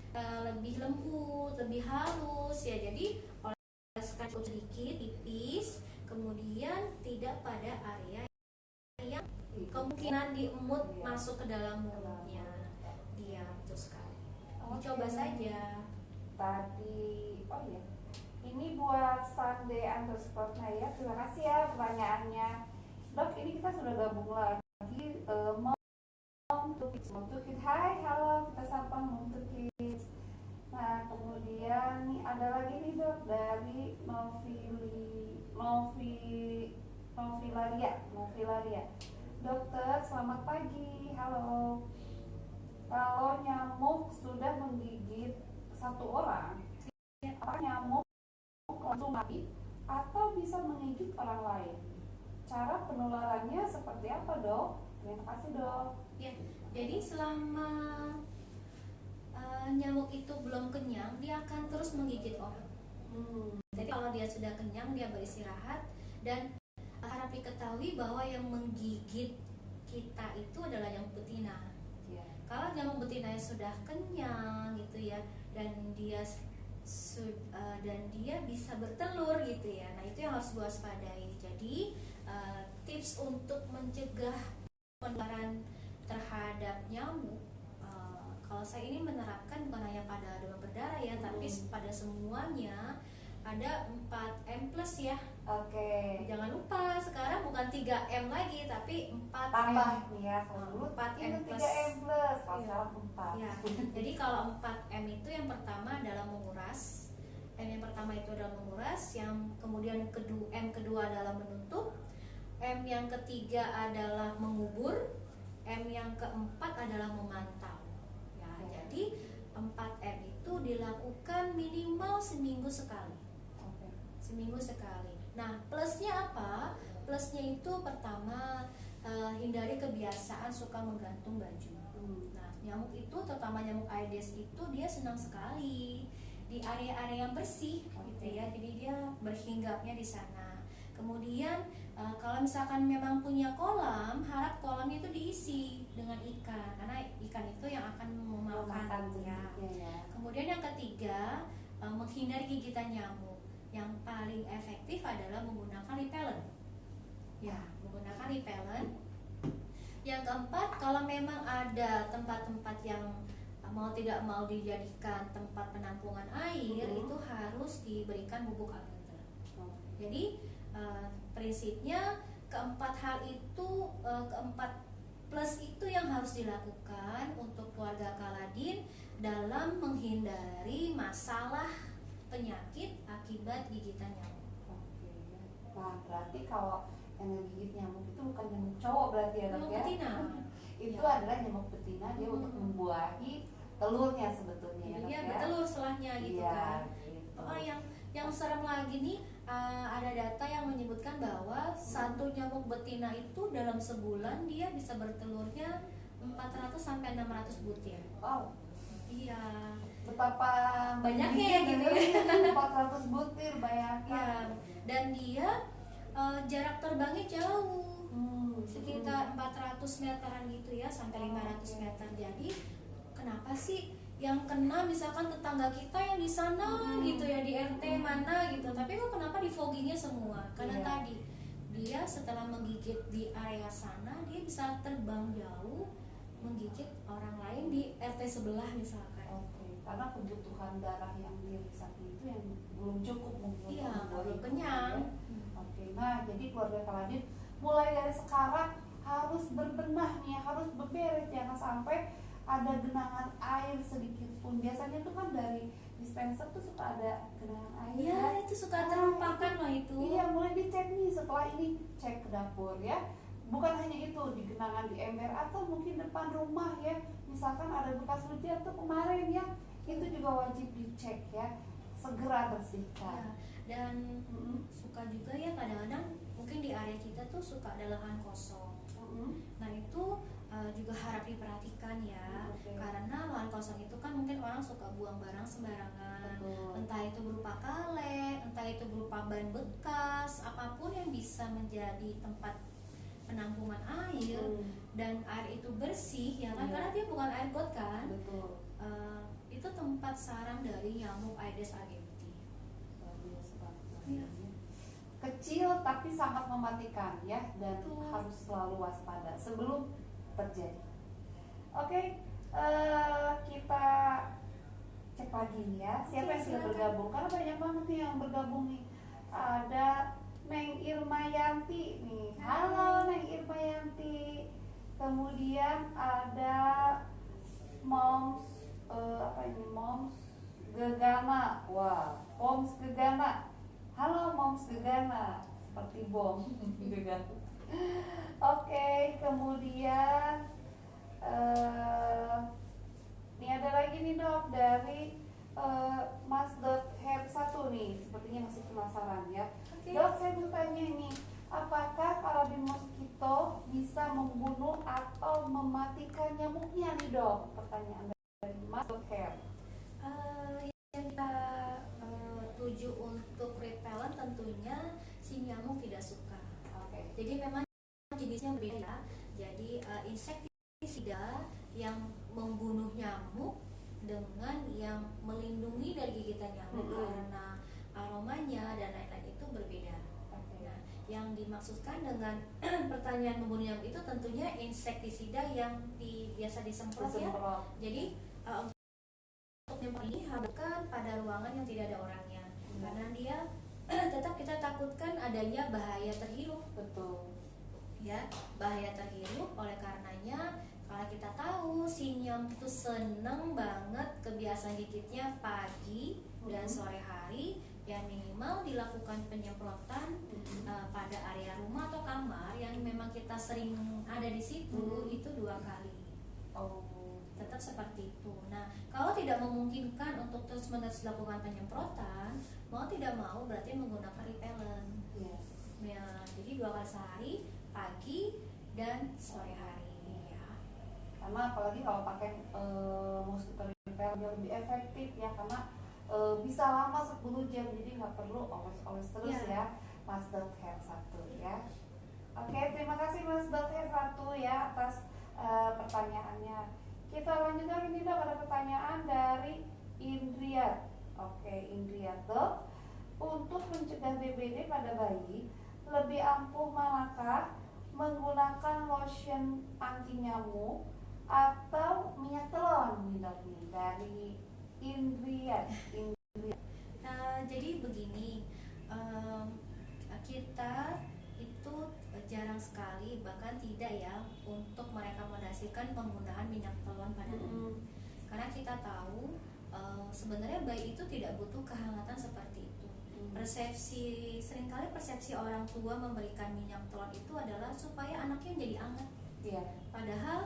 lebih lembut, lebih halus ya. Jadi oleskan sedikit, tipis, kemudian tidak pada area yang kemungkinan diemut masuk ke dalam mulutnya dia. Betul sekali. Dicoba saja.
Tadi, oh ya, ini buat Sunday underscore Naya. Terima kasih ya pertanyaannya. Dok, ini kita sudah gabung lagi. Mom to Kids. Hai, halo, kita sapa Mom to Kids. Nah, kemudian nih ada lagi nih dok dari Novilaria. Dokter, selamat pagi. Halo. Kalau nyamuk sudah menggigit satu orang, apakah nyamuk langsung mati atau bisa menggigit orang lain? Cara penularannya seperti apa dok? Terima kasih dok.
Ya, jadi selama nyamuk itu belum kenyang, dia akan terus menggigit orang. Jadi kalau dia sudah kenyang, dia beristirahat, dan harapan diketahui bahwa yang menggigit kita itu adalah nyamuk betina.
Iya.
Kalau nyamuk betinanya sudah kenyang gitu ya, dan dia bisa bertelur gitu ya. Nah, itu yang harus diwaspadai. Jadi tips untuk mencegah penularan terhadap nyamuk, kalau saya ini menerapkan bukan hanya pada demam berdarah ya, tapi pada semuanya ada 4M plus ya.
Oke.
Jangan lupa sekarang bukan 3M lagi tapi 4M.
Tambah nih ya, kalau dulu
4M
itu
plus.
3M plus, kalau
Iya.
sekarang 4.
Ya, jadi kalau 4M itu yang pertama adalah menguras. M yang pertama itu adalah menguras, yang kemudian M kedua adalah menutup, M yang ketiga adalah mengubur, M yang keempat adalah memantau. Ya, jadi 4M itu dilakukan minimal seminggu sekali. Seminggu sekali. Nah, plusnya apa? Plusnya itu pertama, hindari kebiasaan suka menggantung baju. Nah, nyamuk itu, terutama nyamuk Aedes itu, dia senang sekali di area-area yang bersih, gitu ya. Jadi dia berhinggapnya di sana. Kemudian kalau misalkan memang punya kolam, harap kolamnya itu diisi dengan ikan, karena ikan itu yang akan memakan ya. Kemudian yang ketiga, menghindari gigitan nyamuk. Yang paling efektif adalah menggunakan repellent. Ya, menggunakan repellent. Yang keempat, kalau memang ada tempat-tempat yang mau tidak mau dijadikan tempat penampungan air, itu harus diberikan bubuk agar. Jadi prinsipnya keempat hal itu, keempat plus itu yang harus dilakukan untuk keluarga Kaladin dalam menghindari masalah penyakit akibat gigitan nyamuk.
Oke. Nah, berarti kalau yang ngegigit nyamuk itu bukan nyamuk cowok berarti ya, Dok,
Nyamuk
ya?
betina.
Itu adalah nyamuk betina, dia untuk membuahi telurnya sebetulnya ya, Dok,
Iya,
ya?
bertelur setelahnya gitu
Iya,
kan.
gitu.
Oh, yang serem lagi nih, ada data yang menyebutkan bahwa satu nyamuk betina itu dalam sebulan dia bisa bertelurnya 400 sampai 600 butir.
Wow.
Iya.
Betapa
Banyaknya ya gitu ya.
400 butir, bayangkan.
Iya. Dan dia jarak terbangnya jauh. Sekitar 400 meteran gitu ya, sampai 500 meter. Jadi kenapa sih yang kena misalkan tetangga kita yang di sana gitu ya, di RT mana gitu, tapi kok kenapa di foggingnya semua? Karena tadi dia setelah menggigit di area sana, dia bisa terbang jauh menggigit orang lain di RT sebelah misalkan.
Oke, karena kebutuhan darah yang dirisaki itu yang belum cukup mungkin.
Iya, belum kenyang.
Oke, nah jadi keluarga Kaladin mulai dari sekarang harus berbenah nih, harus beberes, jangan sampai ada genangan air sedikit pun. Biasanya tuh kan dari dispenser tuh suka ada genangan air.
Iya, itu suka terlupakan loh itu.
Iya, mulai dicek nih setelah ini, cek ke dapur ya. Bukan hanya itu, di genangan di ember atau mungkin depan rumah ya. Misalkan ada bekas hujan tuh kemarin ya, itu juga wajib dicek ya. Segera bersihkan.
Ya, dan suka juga ya kadang-kadang mungkin di area kita tuh suka ada lahan kosong. Nah itu juga harap diperhatikan ya. Karena lahan kosong itu kan mungkin orang suka buang barang sembarangan. Entah itu berupa kaleng, entah itu berupa ban bekas, apapun yang bisa menjadi tempat penampungan air dan air itu bersih ya kan, karena dia bukan air got kan. Itu tempat sarang dari nyamuk Aedes aegypti.
Kecil tapi sangat mematikan ya, dan harus selalu waspada sebelum terjadi. Oke, kita cek lagi nih ya, siapa yang sudah bergabung, karena banyak banget nih yang bergabung nih. Ada Neng Irmayanti nih, halo Neng Irmayanti. Kemudian ada Moms Moms Gegana, wah, Moms Gegana. Halo Moms Gegana, seperti bom Gegana. Oke, kemudian ini ada lagi nih Dok dari Mas.Head1 nih, sepertinya masih penasaran ya. Dok, saya mau tanya ini, apakah Kaladin mosquito bisa membunuh atau mematikan nyamuknya nih Dok? Pertanyaan dari Mas.Head.
Yang kita tuju untuk repellent tentunya si nyamuk tidak suka. Jadi memang jenisnya berbeda. Jadi insektisida yang membunuh nyamuk dengan yang melindungi dari gigitan nyamuk karena aromanya dan lain-lain itu berbeda. Nah, yang dimaksudkan dengan pertanyaan membunuh nyamuk itu tentunya insektisida yang biasa disemprot ya. Jadi untuk nyamuk ini haruskan pada ruangan yang tidak ada orangnya, karena dia tetap kita takutkan adanya bahaya terhirup.
Betul.
Ya, bahaya terhirup. Oleh karenanya kalau kita tahu si nyamuk itu seneng banget kebiasaan gigitnya pagi dan sore hari, ya minimal dilakukan penyemprotan pada area rumah atau kamar yang memang kita sering ada di situ itu 2 kali. Tetap seperti itu. Nah, kalau tidak memungkinkan untuk terus-menerus dilakukan penyemprotan, mau tidak mau berarti menggunakan repellent. Ya, jadi 2 kali sehari, pagi dan sore hari ya.
Karena apalagi kalau pakai mosquito repellent lebih efektif ya, karena bisa lama 10 jam, jadi nggak perlu oles-oles terus ya, Mas Dr. Ratu ya. Oke, terima kasih Mas Dr. Ratu ya atas pertanyaannya. Kita lanjutkan ini dok, ada pertanyaan dari Indriat. Oke, Indriat dok, untuk mencegah DBD pada bayi lebih ampuh manakah menggunakan lotion anti nyamuk atau minyak telon nih dok nih, dari Indriat.
Jadi begini, kita itu jarang sekali, bahkan tidak ya, untuk merekomendasikan penggunaan minyak telon pada bayi. Karena kita tahu sebenarnya bayi itu tidak butuh kehangatan seperti itu. Seringkali persepsi orang tua memberikan minyak telon itu adalah supaya anaknya jadi hangat. Padahal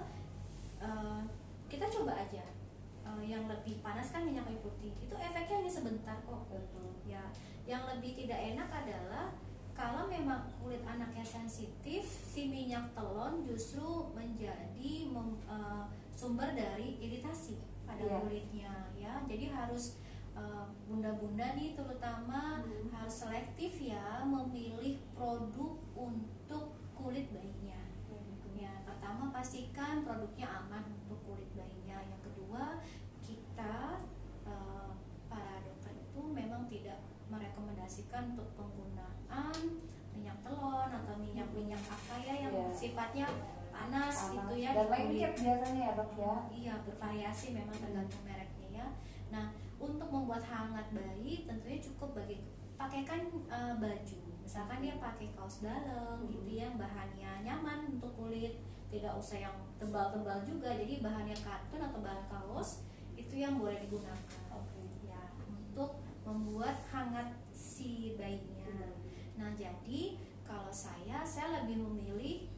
kita coba aja, yang lebih panas kan minyak kayu putih, itu efeknya hanya sebentar kok. Ya, yang lebih tidak enak adalah kalau memang kulit anaknya sensitif, si minyak telon justru menjadi sumber dari iritasi pada kulitnya ya. Jadi harus bunda-bunda nih terutama harus selektif ya memilih produk untuk kulit bayinya. Ya, pertama pastikan produknya aman untuk kulit bayinya. Yang kedua, kita para dokter itu memang tidak merekomendasikan untuk penggunaan minyak telon atau minyak-minyak apa ya yang sifatnya panas gitu ya.
Dan lengket biasanya ya dok ya.
Iya, bervariasi memang tergantung mereknya ya. Nah, untuk membuat hangat bayi tentunya cukup pakaikan baju. Misalkan dia pakai kaos dalam gitu ya, bahannya nyaman untuk kulit, tidak usah yang tebal-tebal juga. Jadi bahannya katun atau bahan kaos itu yang boleh digunakan ya untuk membuat hangat si bayinya. Nah, jadi kalau saya lebih memilih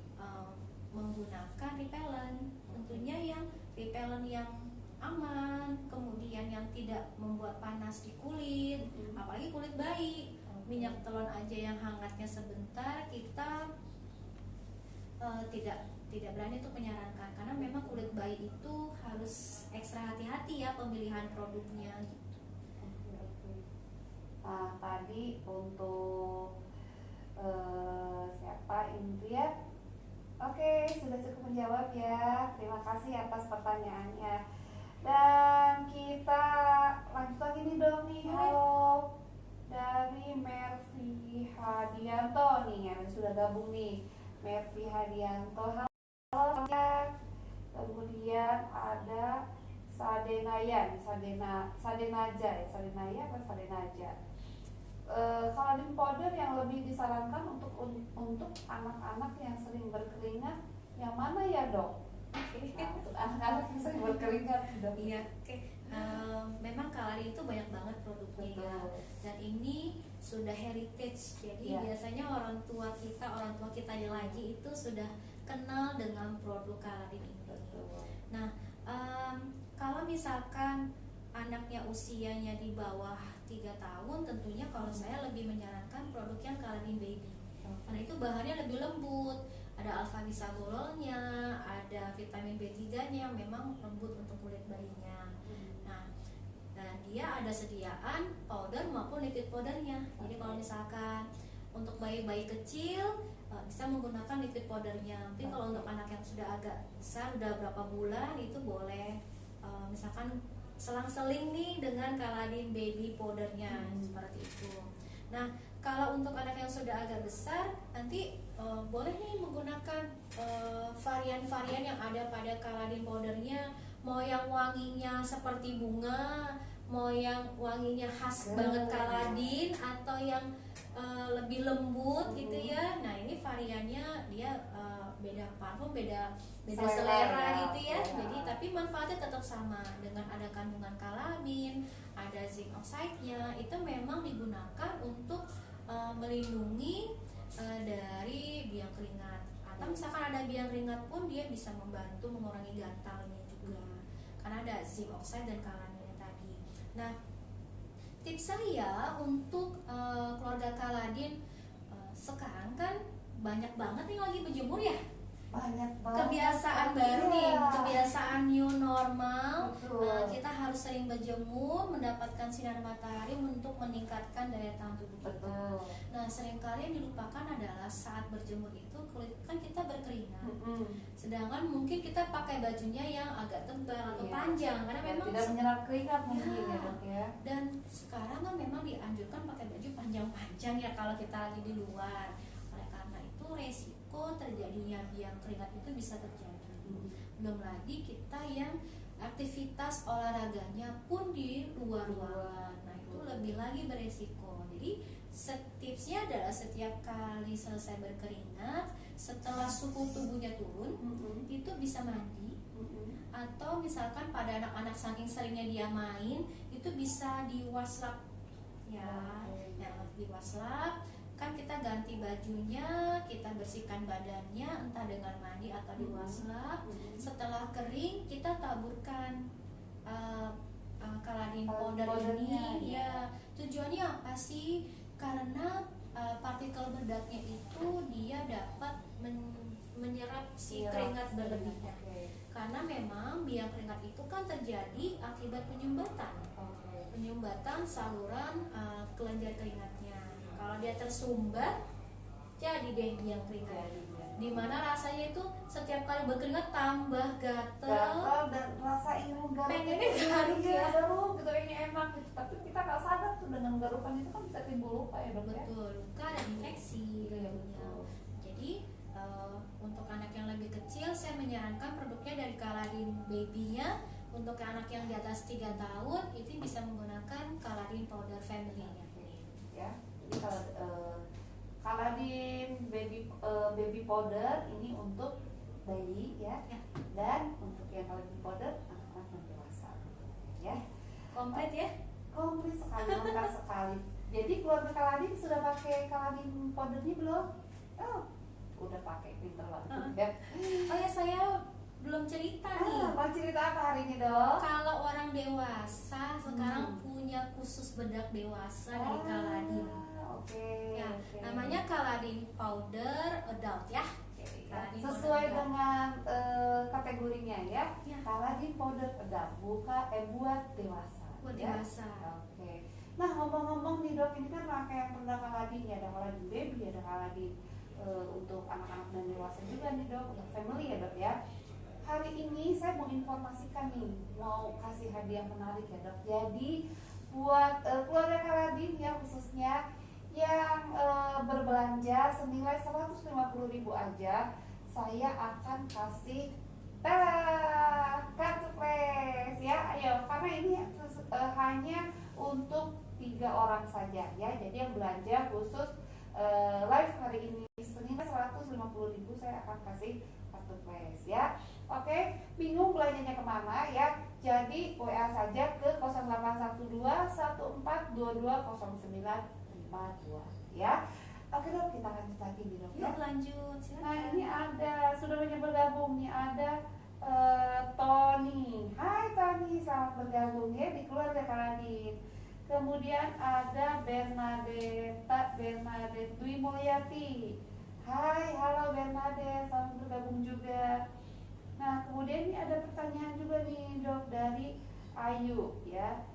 menggunakan repellent, tentunya yang repellent yang aman, kemudian yang tidak membuat panas di kulit, apalagi kulit bayi. Minyak telon aja yang hangatnya sebentar, kita tidak berani untuk menyarankan, karena memang kulit bayi itu harus ekstra hati-hati ya pemilihan produknya gitu.
Nah, tadi untuk siapa, Indriat? Oke, sudah cukup menjawab ya. Terima kasih atas pertanyaannya. Dan kita lanjut lagi nih dong nih. Halo, dari Mervi Hadianto nih yang sudah gabung nih. Mervi Hadianto, halo ya. Kemudian ada Sadenaja apa Sadenaja. Kaladin powder yang lebih disarankan untuk anak-anak yang sering berkeringat yang mana ya dok? Untuk anak-anak yang sering berkeringat dok.
Iya, oke. Memang Kaladin itu banyak banget produknya ya. Dan ini sudah heritage. Jadi biasanya orang tua kita lagi itu sudah kenal dengan produk Kaladin ini. Nah, kalau misalkan anaknya usianya di bawah 3 tahun, tentunya kalau saya lebih menyarankan produk yang Kaladin Baby. Karena itu bahannya lebih lembut, ada alpha bisagololnya, ada vitamin B3-nya, memang lembut untuk kulit bayinya. Nah, dan dia ada sediaan powder maupun liquid powdernya. Jadi kalau misalkan untuk bayi-bayi kecil bisa menggunakan liquid powdernya. Tapi kalau untuk anak yang sudah agak besar, udah berapa bulan, itu boleh misalkan selang-seling nih dengan Caladin baby powdernya, seperti itu. Nah, kalau untuk anak yang sudah agak besar, nanti boleh nih menggunakan varian-varian yang ada pada Caladin powdernya. Mau yang wanginya seperti bunga, mau yang wanginya khas banget Caladin, atau yang lebih lembut gitu ya. Nah, ini variannya dia beda parfum, beda selera gitu ya. Jadi tapi manfaatnya tetap sama, dengan ada kandungan Caladin, ada zinc oxide-nya. Itu memang digunakan untuk melindungi dari biang keringat. Atau misalkan ada biang keringat pun dia bisa membantu mengurangi gatalnya juga, karena ada zinc oxide dan Caladin tadi. Nah, tips saya untuk keluarga Caladin, sekarang kan banyak banget nih lagi berjemur ya.
Banyak banget.
Kebiasaan baru nih, kebiasaan new normal. Kita harus sering berjemur, mendapatkan sinar matahari untuk meningkatkan daya tahan tubuh kita. Nah, seringkali yang dilupakan adalah saat berjemur itu kulit kan kita berkeringat. Sedangkan mungkin kita pakai bajunya yang agak tebal atau panjang, karena memang
tidak menyerap keringat mungkin ya dok ya.
Dan sekarang kan memang dianjurkan pakai baju panjang-panjang ya kalau kita lagi di luar. Oleh karena itu resiko terjadinya biang keringat itu bisa terjadi. Belum lagi kita yang aktivitas olahraganya pun di luar ruangan. Nah, itu lebih lagi beresiko. Jadi tipsnya adalah setiap kali selesai berkeringat, setelah suhu tubuhnya turun, itu bisa mandi. Atau misalkan pada anak-anak saking seringnya dia main, itu bisa diwaslap ya. Diwaslap, kan kita ganti bajunya, kita bersihkan badannya entah dengan mandi atau diwaslap. Setelah kering kita taburkan Caladin powder ini ya. Tujuannya apa sih? Karena partikel bedak-nya itu dia dapat menyerap si keringat berlebihnya. Karena memang biang keringat itu kan terjadi akibat penyumbatan saluran kelenjar keringatnya. Kalau dia tersumbat, jadi deh biang keringat. Dimana rasanya itu setiap kali berkeringat tambah gatel
dan rasa ingin
pengennya garuk ya,
garuk gitu, ini enak gitu. Tapi kita nggak sadar tuh dengan garukan itu kan bisa timbul luka ya dok ya.
Betul, luka dan infeksi tentunya. Jadi untuk anak yang lebih kecil saya menyarankan produknya dari Caladin baby-nya. Untuk anak yang di atas 3 tahun itu bisa menggunakan Caladin powder family-nya
ya. Jadi kalau Caladin baby powder ini untuk bayi ya. Dan untuk yang Caladin powder anak-anak dewasa ya.
Komplit ya?
Komplit sekali, lengkap sekali. Jadi keluarga Caladin sudah pakai Caladin powdernya belum? Oh, udah pakai, pinter banget ya.
Oh ya, saya belum cerita nih.
Mau cerita apa hari ini dok?
Kalau orang dewasa sekarang punya khusus bedak dewasa dari Caladin. Ya, namanya Caladin powder adult ya.
Sesuai dengan kategorinya ya. Caladin powder adult, buat dewasa.
Buat dewasa.
Oke. Nah, ngomong-ngomong nih dok, ini kan rangkaian produk Caladin ya, ada Caladin baby, ada Caladin untuk anak-anak dan dewasa juga nih dok, untuk family ya dok ya. Hari ini saya mau informasikan nih, mau kasih hadiah menarik ya dok. Jadi buat keluarga Caladin ya, khususnya yang berbelanja senilai 150.000 aja, saya akan kasih kartu flash ya. Ayo, karena ini hanya untuk 3 orang saja ya. Jadi yang belanja khusus live hari ini senilai 150.000, saya akan kasih kartu flash ya. Oke, bingung belanjanya kemana ya? Jadi WA saja ke 081214220952 ya. Oke dok, kita lanjut lagi nih dok ya.
Lanjut.
Nah ini ada, sudah banyak bergabung nih, ada Tony. Hai Tony, selamat bergabung ya di keluarga Caladin. Kemudian ada Bernadette Dwi Mulyati. Hai, halo Bernadette, selamat bergabung juga. Nah kemudian ini ada pertanyaan juga nih dok dari Ayu ya.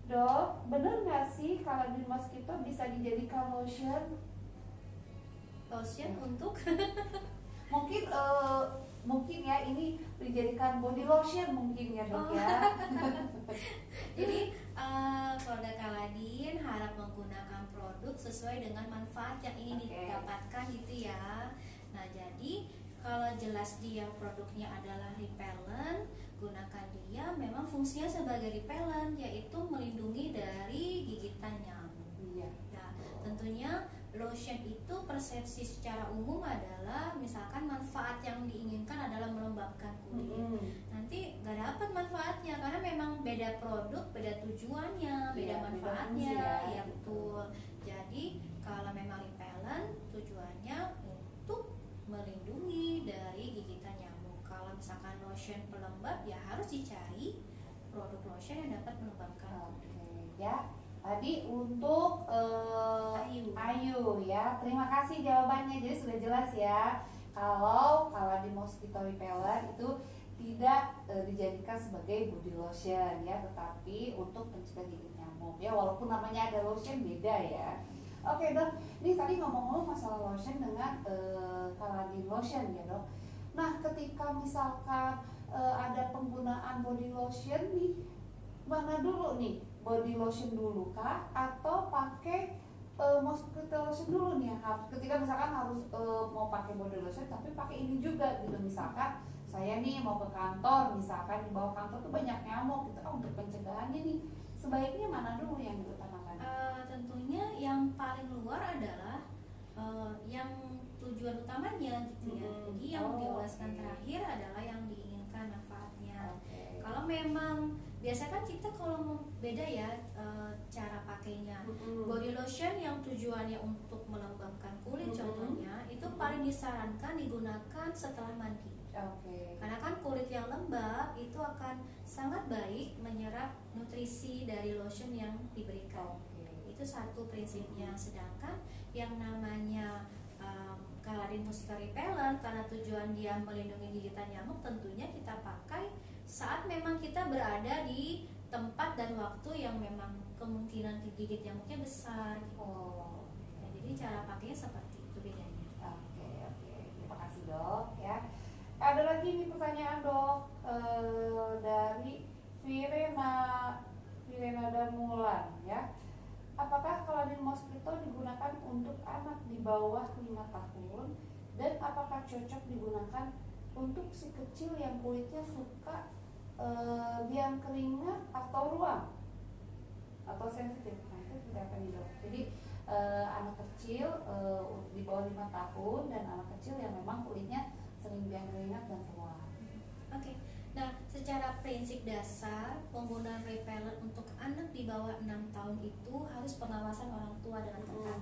Dok, bener nggak sih Caladin mosquito bisa dijadikan lotion?
lotion untuk
Mungkin mungkin ya ini dijadikan body lotion mungkin ya dok ya.
Jadi produk Kaladin harap menggunakan produk sesuai dengan manfaat yang ingin didapatkan gitu ya. Nah jadi kalau jelas dia produknya adalah repellent, gunakan dia memang fungsinya sebagai repellent, yaitu melindungi dari gigitan nyamuk.
Iya.
Nah tentunya lotion itu persepsi secara umum adalah misalkan manfaat yang diinginkan adalah melembabkan kulit. Nanti nggak dapat manfaatnya karena memang beda produk, beda tujuannya, beda manfaatnya, ya betul. Jadi kalau memang repellent tujuannya untuk melindungi dari gigitan nyamuk. Kalau misalkan lotion pelembab ya harus dicari produk lotion yang dapat melembabkan.
Ya. Tadi untuk Ayu ya, terima kasih jawabannya. Jadi sudah jelas ya kalau Kaladin mosquito repellent itu tidak dijadikan sebagai body lotion ya, tetapi untuk pencegah gigit nyamuk ya, walaupun namanya ada lotion beda ya. Oke dok, ini tadi ngomong-ngomong masalah lotion dengan Kaladin lotion ya dok. Nah ketika misalkan ada penggunaan body lotion nih, mana dulu nih? Body lotion dulu kah atau pakai mosquito lotion dulu nih? Ketika misalkan harus mau pakai body lotion tapi pakai ini juga gitu, misalkan saya nih mau ke kantor, misalkan di bawah kantor tuh banyak nyamuk gitu, untuk pencegahannya nih sebaiknya mana dulu yang diutamakan?
Tentunya yang paling luar adalah yang tujuan utamanya gitu ya. Jadi yang dioleskan terakhir adalah yang diinginkan manfaatnya. Kalau memang biasanya kan kita kalau beda ya cara pakainya. Body lotion yang tujuannya untuk melembabkan kulit contohnya itu paling disarankan digunakan setelah mandi. Karena kan kulit yang lembab itu akan sangat baik menyerap nutrisi dari lotion yang diberikan. Itu satu prinsipnya. Sedangkan yang namanya Kaladin mosquito repellent karena tujuan dia melindungi gigitan nyamuk, tentunya kita pakai saat memang kita berada di tempat dan waktu yang memang kemungkinan digigit nyamuknya besar gitu. Ya, jadi cara pakainya seperti itu bedanya.
Oke, terima kasih dok ya. Ada lagi nih pertanyaan dok dari Virena Damulan ya. Apakah Kaladin mosquito digunakan untuk anak di bawah 5 tahun dan apakah cocok digunakan untuk si kecil yang kulitnya suka biang keringat atau ruam atau sensitif? Nah itu seperti apa nih dok? Jadi anak kecil di bawah 5 tahun dan anak kecil yang memang kulitnya sering biang keringat dan ruam.
Oke. Nah, secara prinsip dasar penggunaan repellent untuk anak di bawah 6 tahun itu harus pengawasan orang tua dengan ketat.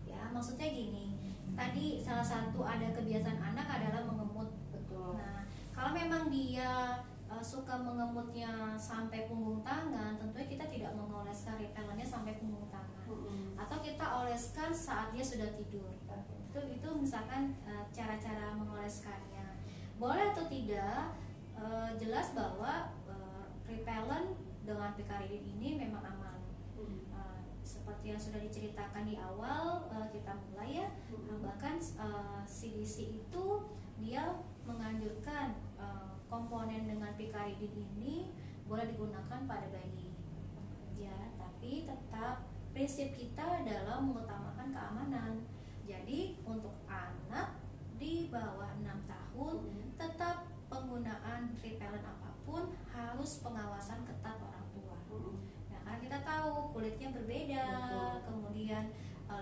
Ya, maksudnya gini. Tadi salah satu ada kebiasaan anak adalah mengemut.
Betul.
Nah, kalau memang dia suka mengemutnya sampai punggung tangan, tentunya kita tidak mengoleskan repellentnya sampai punggung tangan. Atau kita oleskan saat dia sudah tidur. Itu misalkan cara-cara mengoleskannya. Boleh atau tidak? Jelas bahwa repellent dengan picaridin ini memang aman. Seperti yang sudah diceritakan di awal kita mulai ya, bahkan CDC itu dia menganjurkan komponen dengan picaridin ini boleh digunakan pada bayi. Ya, tapi tetap prinsip kita adalah mengutamakan keamanan. Jadi untuk anak di bawah 6 tahun tetap penggunaan repellent apapun harus pengawasan ketat orang tua. Nah, karena kita tahu kulitnya berbeda, kemudian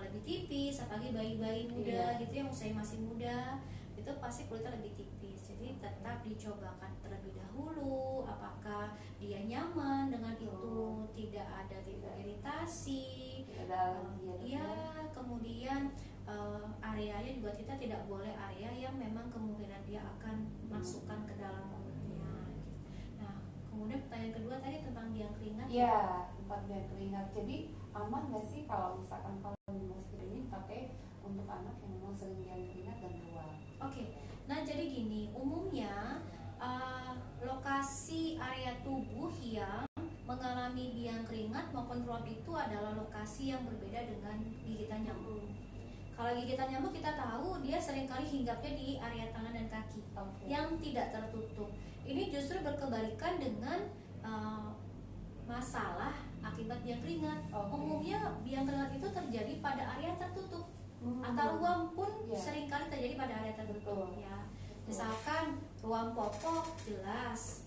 lebih tipis, apalagi bayi-bayi muda gitu yang usianya masih muda, itu pasti kulitnya lebih tipis. Jadi tetap dicobakan terlebih dahulu apakah dia nyaman dengan itu, tidak ada timbul iritasi, kemudian areanya juga kita tidak boleh area yang memang kemungkinan dia akan masukkan ke dalam mulutnya. Nah, kemudian pertanyaan kedua tadi tentang biang keringat.
Iya, tentang biang keringat. Jadi aman nggak sih kalau misalkan kalau mosquito ini pakai untuk anak yang memang sering biang keringat dan ruam?
Oke, nah jadi gini, umumnya lokasi area tubuh yang mengalami biang keringat maupun ruam itu adalah lokasi yang berbeda dengan gigitan nyamuk. Kalau gigitan nyamuk kita tahu dia seringkali hinggapnya di area tangan dan kaki yang tidak tertutup. Ini justru berkebalikan dengan masalah akibat biang keringat. Umumnya biang keringat itu terjadi pada area tertutup atau ruam pun seringkali terjadi pada area tertutup. Ya, misalkan ruam popok jelas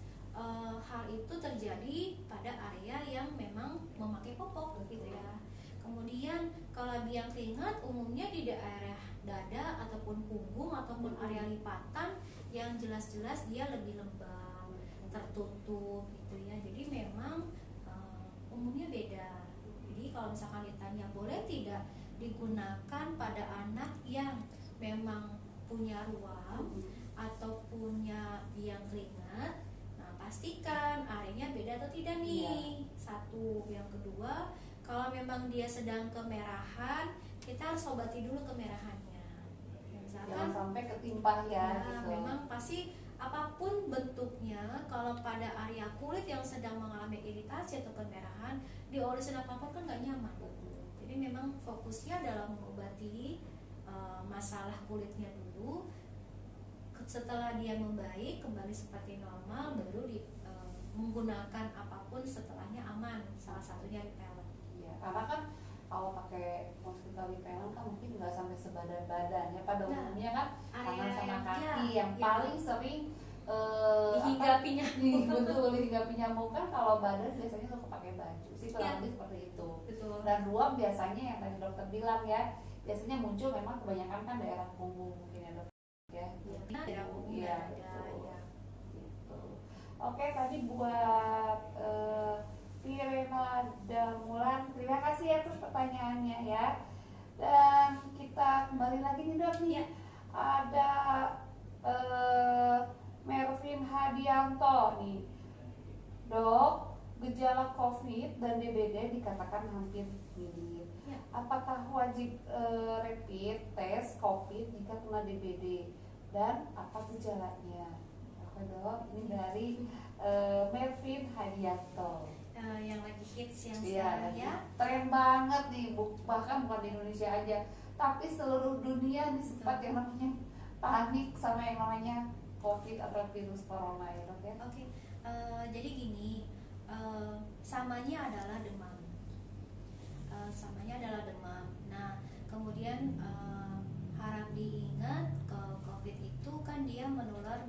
hal itu terjadi pada area yang memang memakai popok gitu ya. Kemudian kalau biang keringat umumnya di daerah dada ataupun punggung ataupun area lipatan yang jelas-jelas dia lebih lembab, tertutup gitu ya. Jadi memang umumnya beda. Jadi kalau misalkan ditanya boleh tidak digunakan pada anak yang memang punya ruam atau punya biang keringat, nah pastikan areanya beda atau tidak nih. Satu. Yang kedua, kalau memang dia sedang kemerahan, kita harus obati dulu kemerahannya. Misalkan,
jangan sampai ketimpah ya gitu.
Memang pasti apapun bentuknya, kalau pada area kulit yang sedang mengalami iritasi atau kemerahan, diolesin apapun kan nggak nyaman. Jadi memang fokusnya adalah mengobati masalah kulitnya dulu. Setelah dia membaik kembali seperti normal, baru menggunakan apapun setelahnya aman. Salah satunya repellent.
Iya, karena kan kalau pakai mosquito repellent kan mungkin nggak sampai sebadan-badan ya. Pada umumnya kan tangan sama kaki yang paling sering
dihinggapi nyamuk.
Betul, dihinggapi nyamuk kan. Kalau badan biasanya suka pakai baju sih, kurang lebih seperti itu.
Betul.
Dan ruam biasanya yang tadi dokter bilang ya, biasanya muncul memang kebanyakan kan daerah punggung mungkin ya dok ya.
Daerah punggung
ya, gitu. Oke, tadi buat Pirena Damulan, terima kasih ya atas pertanyaannya ya. Dan kita kembali lagi nih dok nih, ada Mervin Hadianto nih. Dok, gejala COVID dan DBD dikatakan hampir mirip. Apakah wajib rapid tes COVID jika kena DBD? Dan apa gejalanya? Oke dok, ini dari Mervin Hadianto.
Yang lagi hits yang sekarang ya.
Tren banget nih, bahkan bukan di Indonesia aja, tapi seluruh dunia nih sempat yang namanya panik sama yang namanya COVID atau virus corona ya dok ya.
Oke. Jadi gini, samanya adalah demam. Nah, kemudian harap diingat kalau COVID itu kan dia menular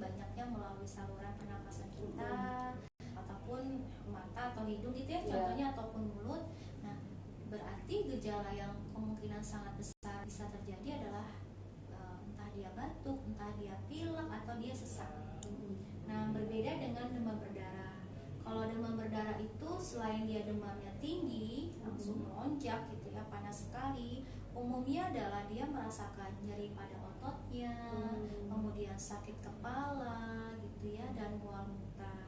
banyaknya melalui saluran pernapasan kita ataupun mata atau hidung gitu ya, contohnya ataupun mulut. Nah, berarti gejala yang kemungkinan sangat besar bisa terjadi adalah entah dia batuk, entah dia pilek atau dia sesak. Nah, berbeda dengan demam berdarah. Kalau demam berdarah itu selain dia demamnya tinggi, langsung melonjak gitu ya, panas sekali, umumnya adalah dia merasakan nyeri pada ototnya, kemudian sakit kepala gitu ya, dan mual muntah.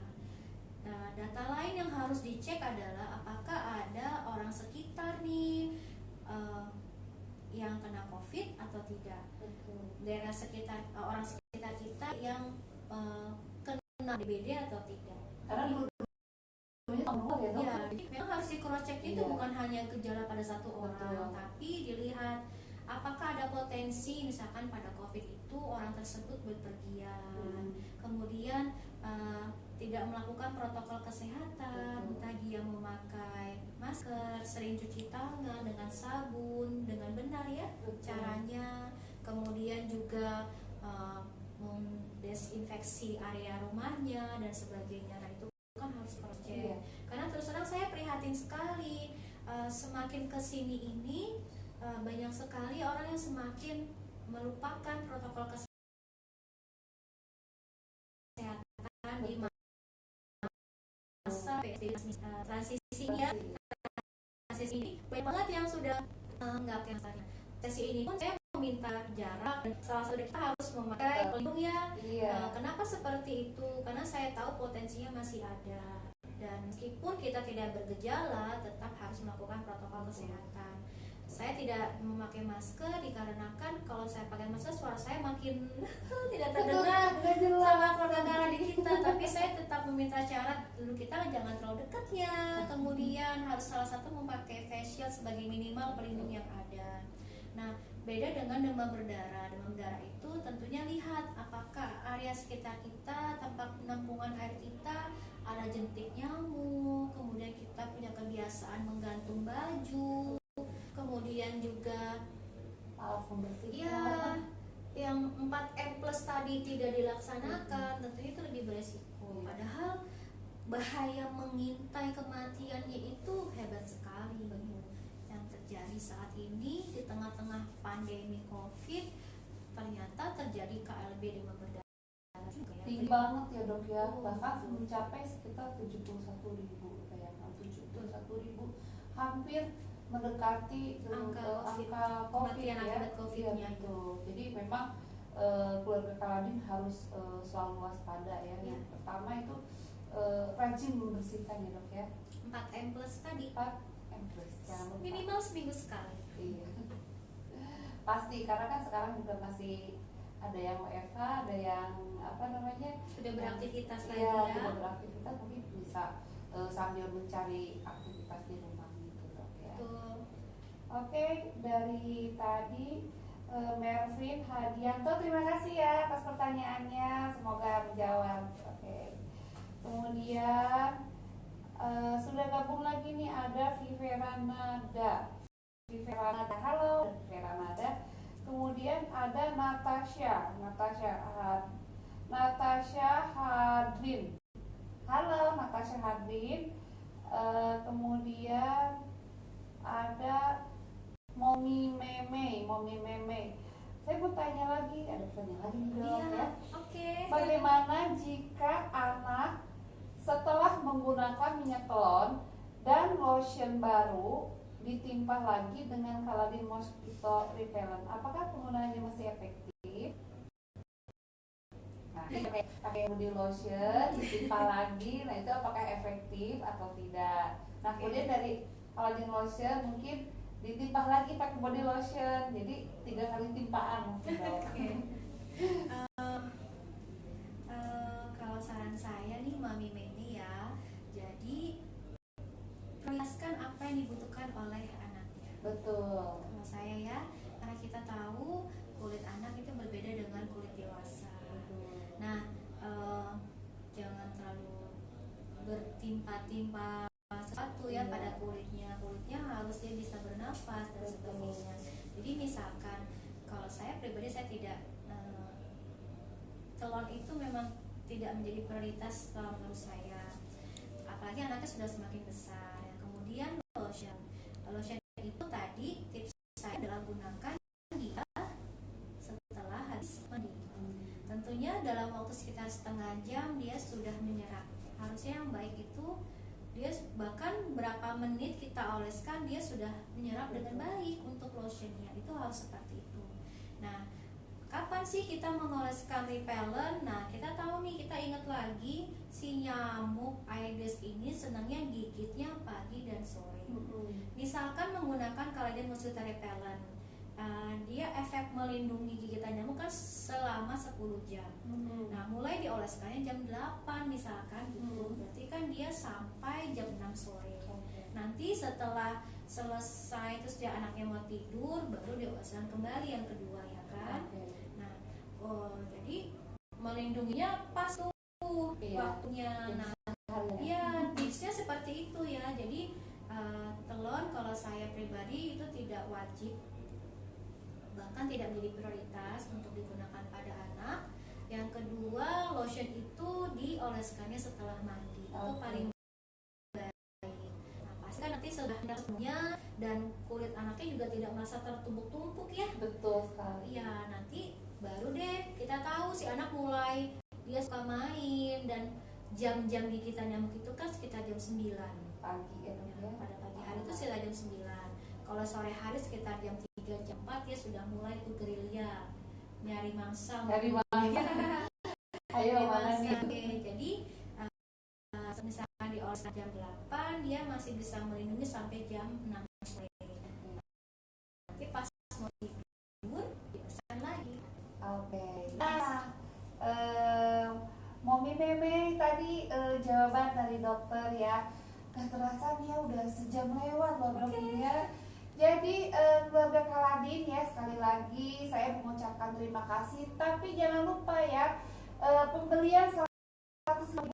Nah, data lain yang harus dicek adalah apakah ada orang sekitar nih yang kena COVID atau tidak. Daerah sekitar orang sekitar kita yang kena DBD atau tidak.
Karena
ya, memang harus di cross check itu, bukan hanya gejala pada satu orang, tapi dilihat apakah ada potensi misalkan pada COVID itu orang tersebut berpergian, kemudian tidak melakukan protokol kesehatan, entah dia memakai masker, sering cuci tangan dengan sabun dengan benar ya caranya, kemudian juga mendesinfeksi area rumahnya dan sebagainya. Nah, itu kan harus cross check. Karena terus terang saya prihatin sekali, semakin kesini ini banyak sekali orang yang semakin melupakan protokol kesehatan di masa transisi ini. Banyak banget yang sudah nggak yang tanya. Sesi ini pun saya meminta jarak, dan salah satu kita harus memakai pelindung ya. Kenapa seperti itu? Karena saya tahu potensinya masih ada, dan meskipun kita tidak bergejala tetap harus melakukan protokol kesehatan. Saya tidak memakai masker dikarenakan kalau saya pakai masker suara saya makin tidak terdengar sama keluarga di kita, tapi saya tetap meminta syarat dulu kita jangan terlalu dekat ya, kemudian harus salah satu memakai face shield sebagai minimal pelindung yang ada. Nah, beda dengan demam berdarah. Demam berdarah itu tentunya lihat apakah area sekitar kita, tempat penampungan air kita ada jentik nyamuk, kemudian kita punya kebiasaan menggantung baju, kemudian juga
Alas membersihkan.
ya yang 4M plus tadi tidak dilaksanakan, tentunya itu lebih beresiko. Padahal bahaya mengintai kematiannya itu hebat sekali. Yang terjadi saat ini di tengah-tengah pandemi COVID, ternyata terjadi KLB demam berdarah juga ya.
Tinggi banget ya dok ya, bahkan mencapai sekitar 71.000 kayak 71.000, hampir mendekati
Angka
angka
kematian
COVID ya.
akibat COVID-nya
Iya,
itu.
betul. Jadi memang keluarga Kaladin harus selalu waspada ya.
Iya.
Yang pertama itu rajin membersihkan ya dok ya.
4M plus tadi
4M plus, jangan lupa.
minimal seminggu sekali.
Iya. Pasti, karena kan sekarang juga masih ada yang WFH, ada yang apa namanya,
Sudah beraktivitas lagi
iya,
ya.
sudah beraktivitas, mungkin bisa sambil mencari aktivitas di rumah gitu dok ya.
Betul.
Oke, dari tadi Mervin Hadianto, terima kasih ya atas pertanyaannya, semoga menjawab. Oke, kemudian sudah gabung lagi nih, ada Viveranada. Halo Viveranada. Kemudian ada Natasha Hadrin. Halo Natasha Hadrin. Kemudian ada Momi Meme. Saya mau tanya lagi, ada pertanyaan lagi nih dok
Iya,
ya.
oke.
Bagaimana jika anak setelah menggunakan minyak telon dan lotion baru ditimpa lagi dengan Kaladin Mosquito Repellent, apakah penggunaannya masih efektif? Nah, pakai body lotion ditimpa lagi, nah itu apakah efektif atau tidak? Nah, kemudian dari Kaladin lotion mungkin ditimpah lagi pakai body lotion, jadi 3 kali timpaan.
Oke. Kalau saran saya nih Mami Meni ya, jadi prioritaskan apa yang dibutuhkan oleh anaknya.
Betul.
Kalau saya ya, karena kita tahu kulit anak itu berbeda dengan kulit dewasa. Nah, jangan terlalu bertimpa-timpa sesuatu ya pada kulitnya harus dia bisa bernafas dan sebagainya. Jadi misalkan kalau saya pribadi saya tidak telur itu memang tidak menjadi prioritas kalau menurut saya, apalagi anaknya sudah semakin besar ya. Kemudian lotion itu tadi tips saya adalah gunakan dia setelah habis mandi. Tentunya dalam waktu sekitar setengah jam dia sudah menyerap. Harusnya yang baik itu dia bahkan berapa menit kita oleskan dia sudah menyerap dengan baik untuk lotionnya, itu harus seperti itu. Nah, kapan sih kita mengoleskan repellent? Nah, kita tahu nih, kita ingat lagi si nyamuk Aedes ini senangnya gigitnya pagi dan sore. Misalkan menggunakan Kaladin Mosquito Repellent, dia efek melindungi gigitan nyamuk kan selama 10 jam. Nah, mulai dioleskannya jam 8 misalkan gitu. Berarti kan dia sampai jam 6 sore. Nanti setelah selesai terus dia anaknya mau tidur, baru dioleskan kembali yang kedua ya kan. Nah, jadi melindunginya pas tuh waktunya. Nah, ya tipsnya seperti itu ya. Jadi telon kalau saya pribadi itu tidak wajib, bahkan tidak menjadi prioritas untuk digunakan pada anak. Yang kedua, lotion itu dioleskannya setelah mandi, itu paling baik. Nah, pasti kan nanti sudah semuanya dan kulit anaknya juga tidak merasa tertumpuk-tumpuk ya.
Betul sekali.
Ya, nanti baru deh kita tahu si anak mulai dia suka main, dan jam-jam gigitan nyamuk itu kan sekitar jam 9
Pagi ya.
pada pagi hari itu sekitar jam 9. Kalau sore hari sekitar jam 3, jam 4 dia sudah mulai tuh gerilya nyari mangsa.
Ayo mana nih?
Oke, jadi misalkan dioleskan jam 8 dia masih bisa melindungi sampai jam 6 sore. Nanti pas mau tidur dioleskan lagi.
Oke. Nah, Momi Meme tadi jawaban dari dokter ya. Gak terasa nih ya udah sejam lewat loh dok ya. Jadi keluarga Kaladin ya, sekali lagi saya mengucapkan terima kasih. Tapi jangan lupa ya, pembelian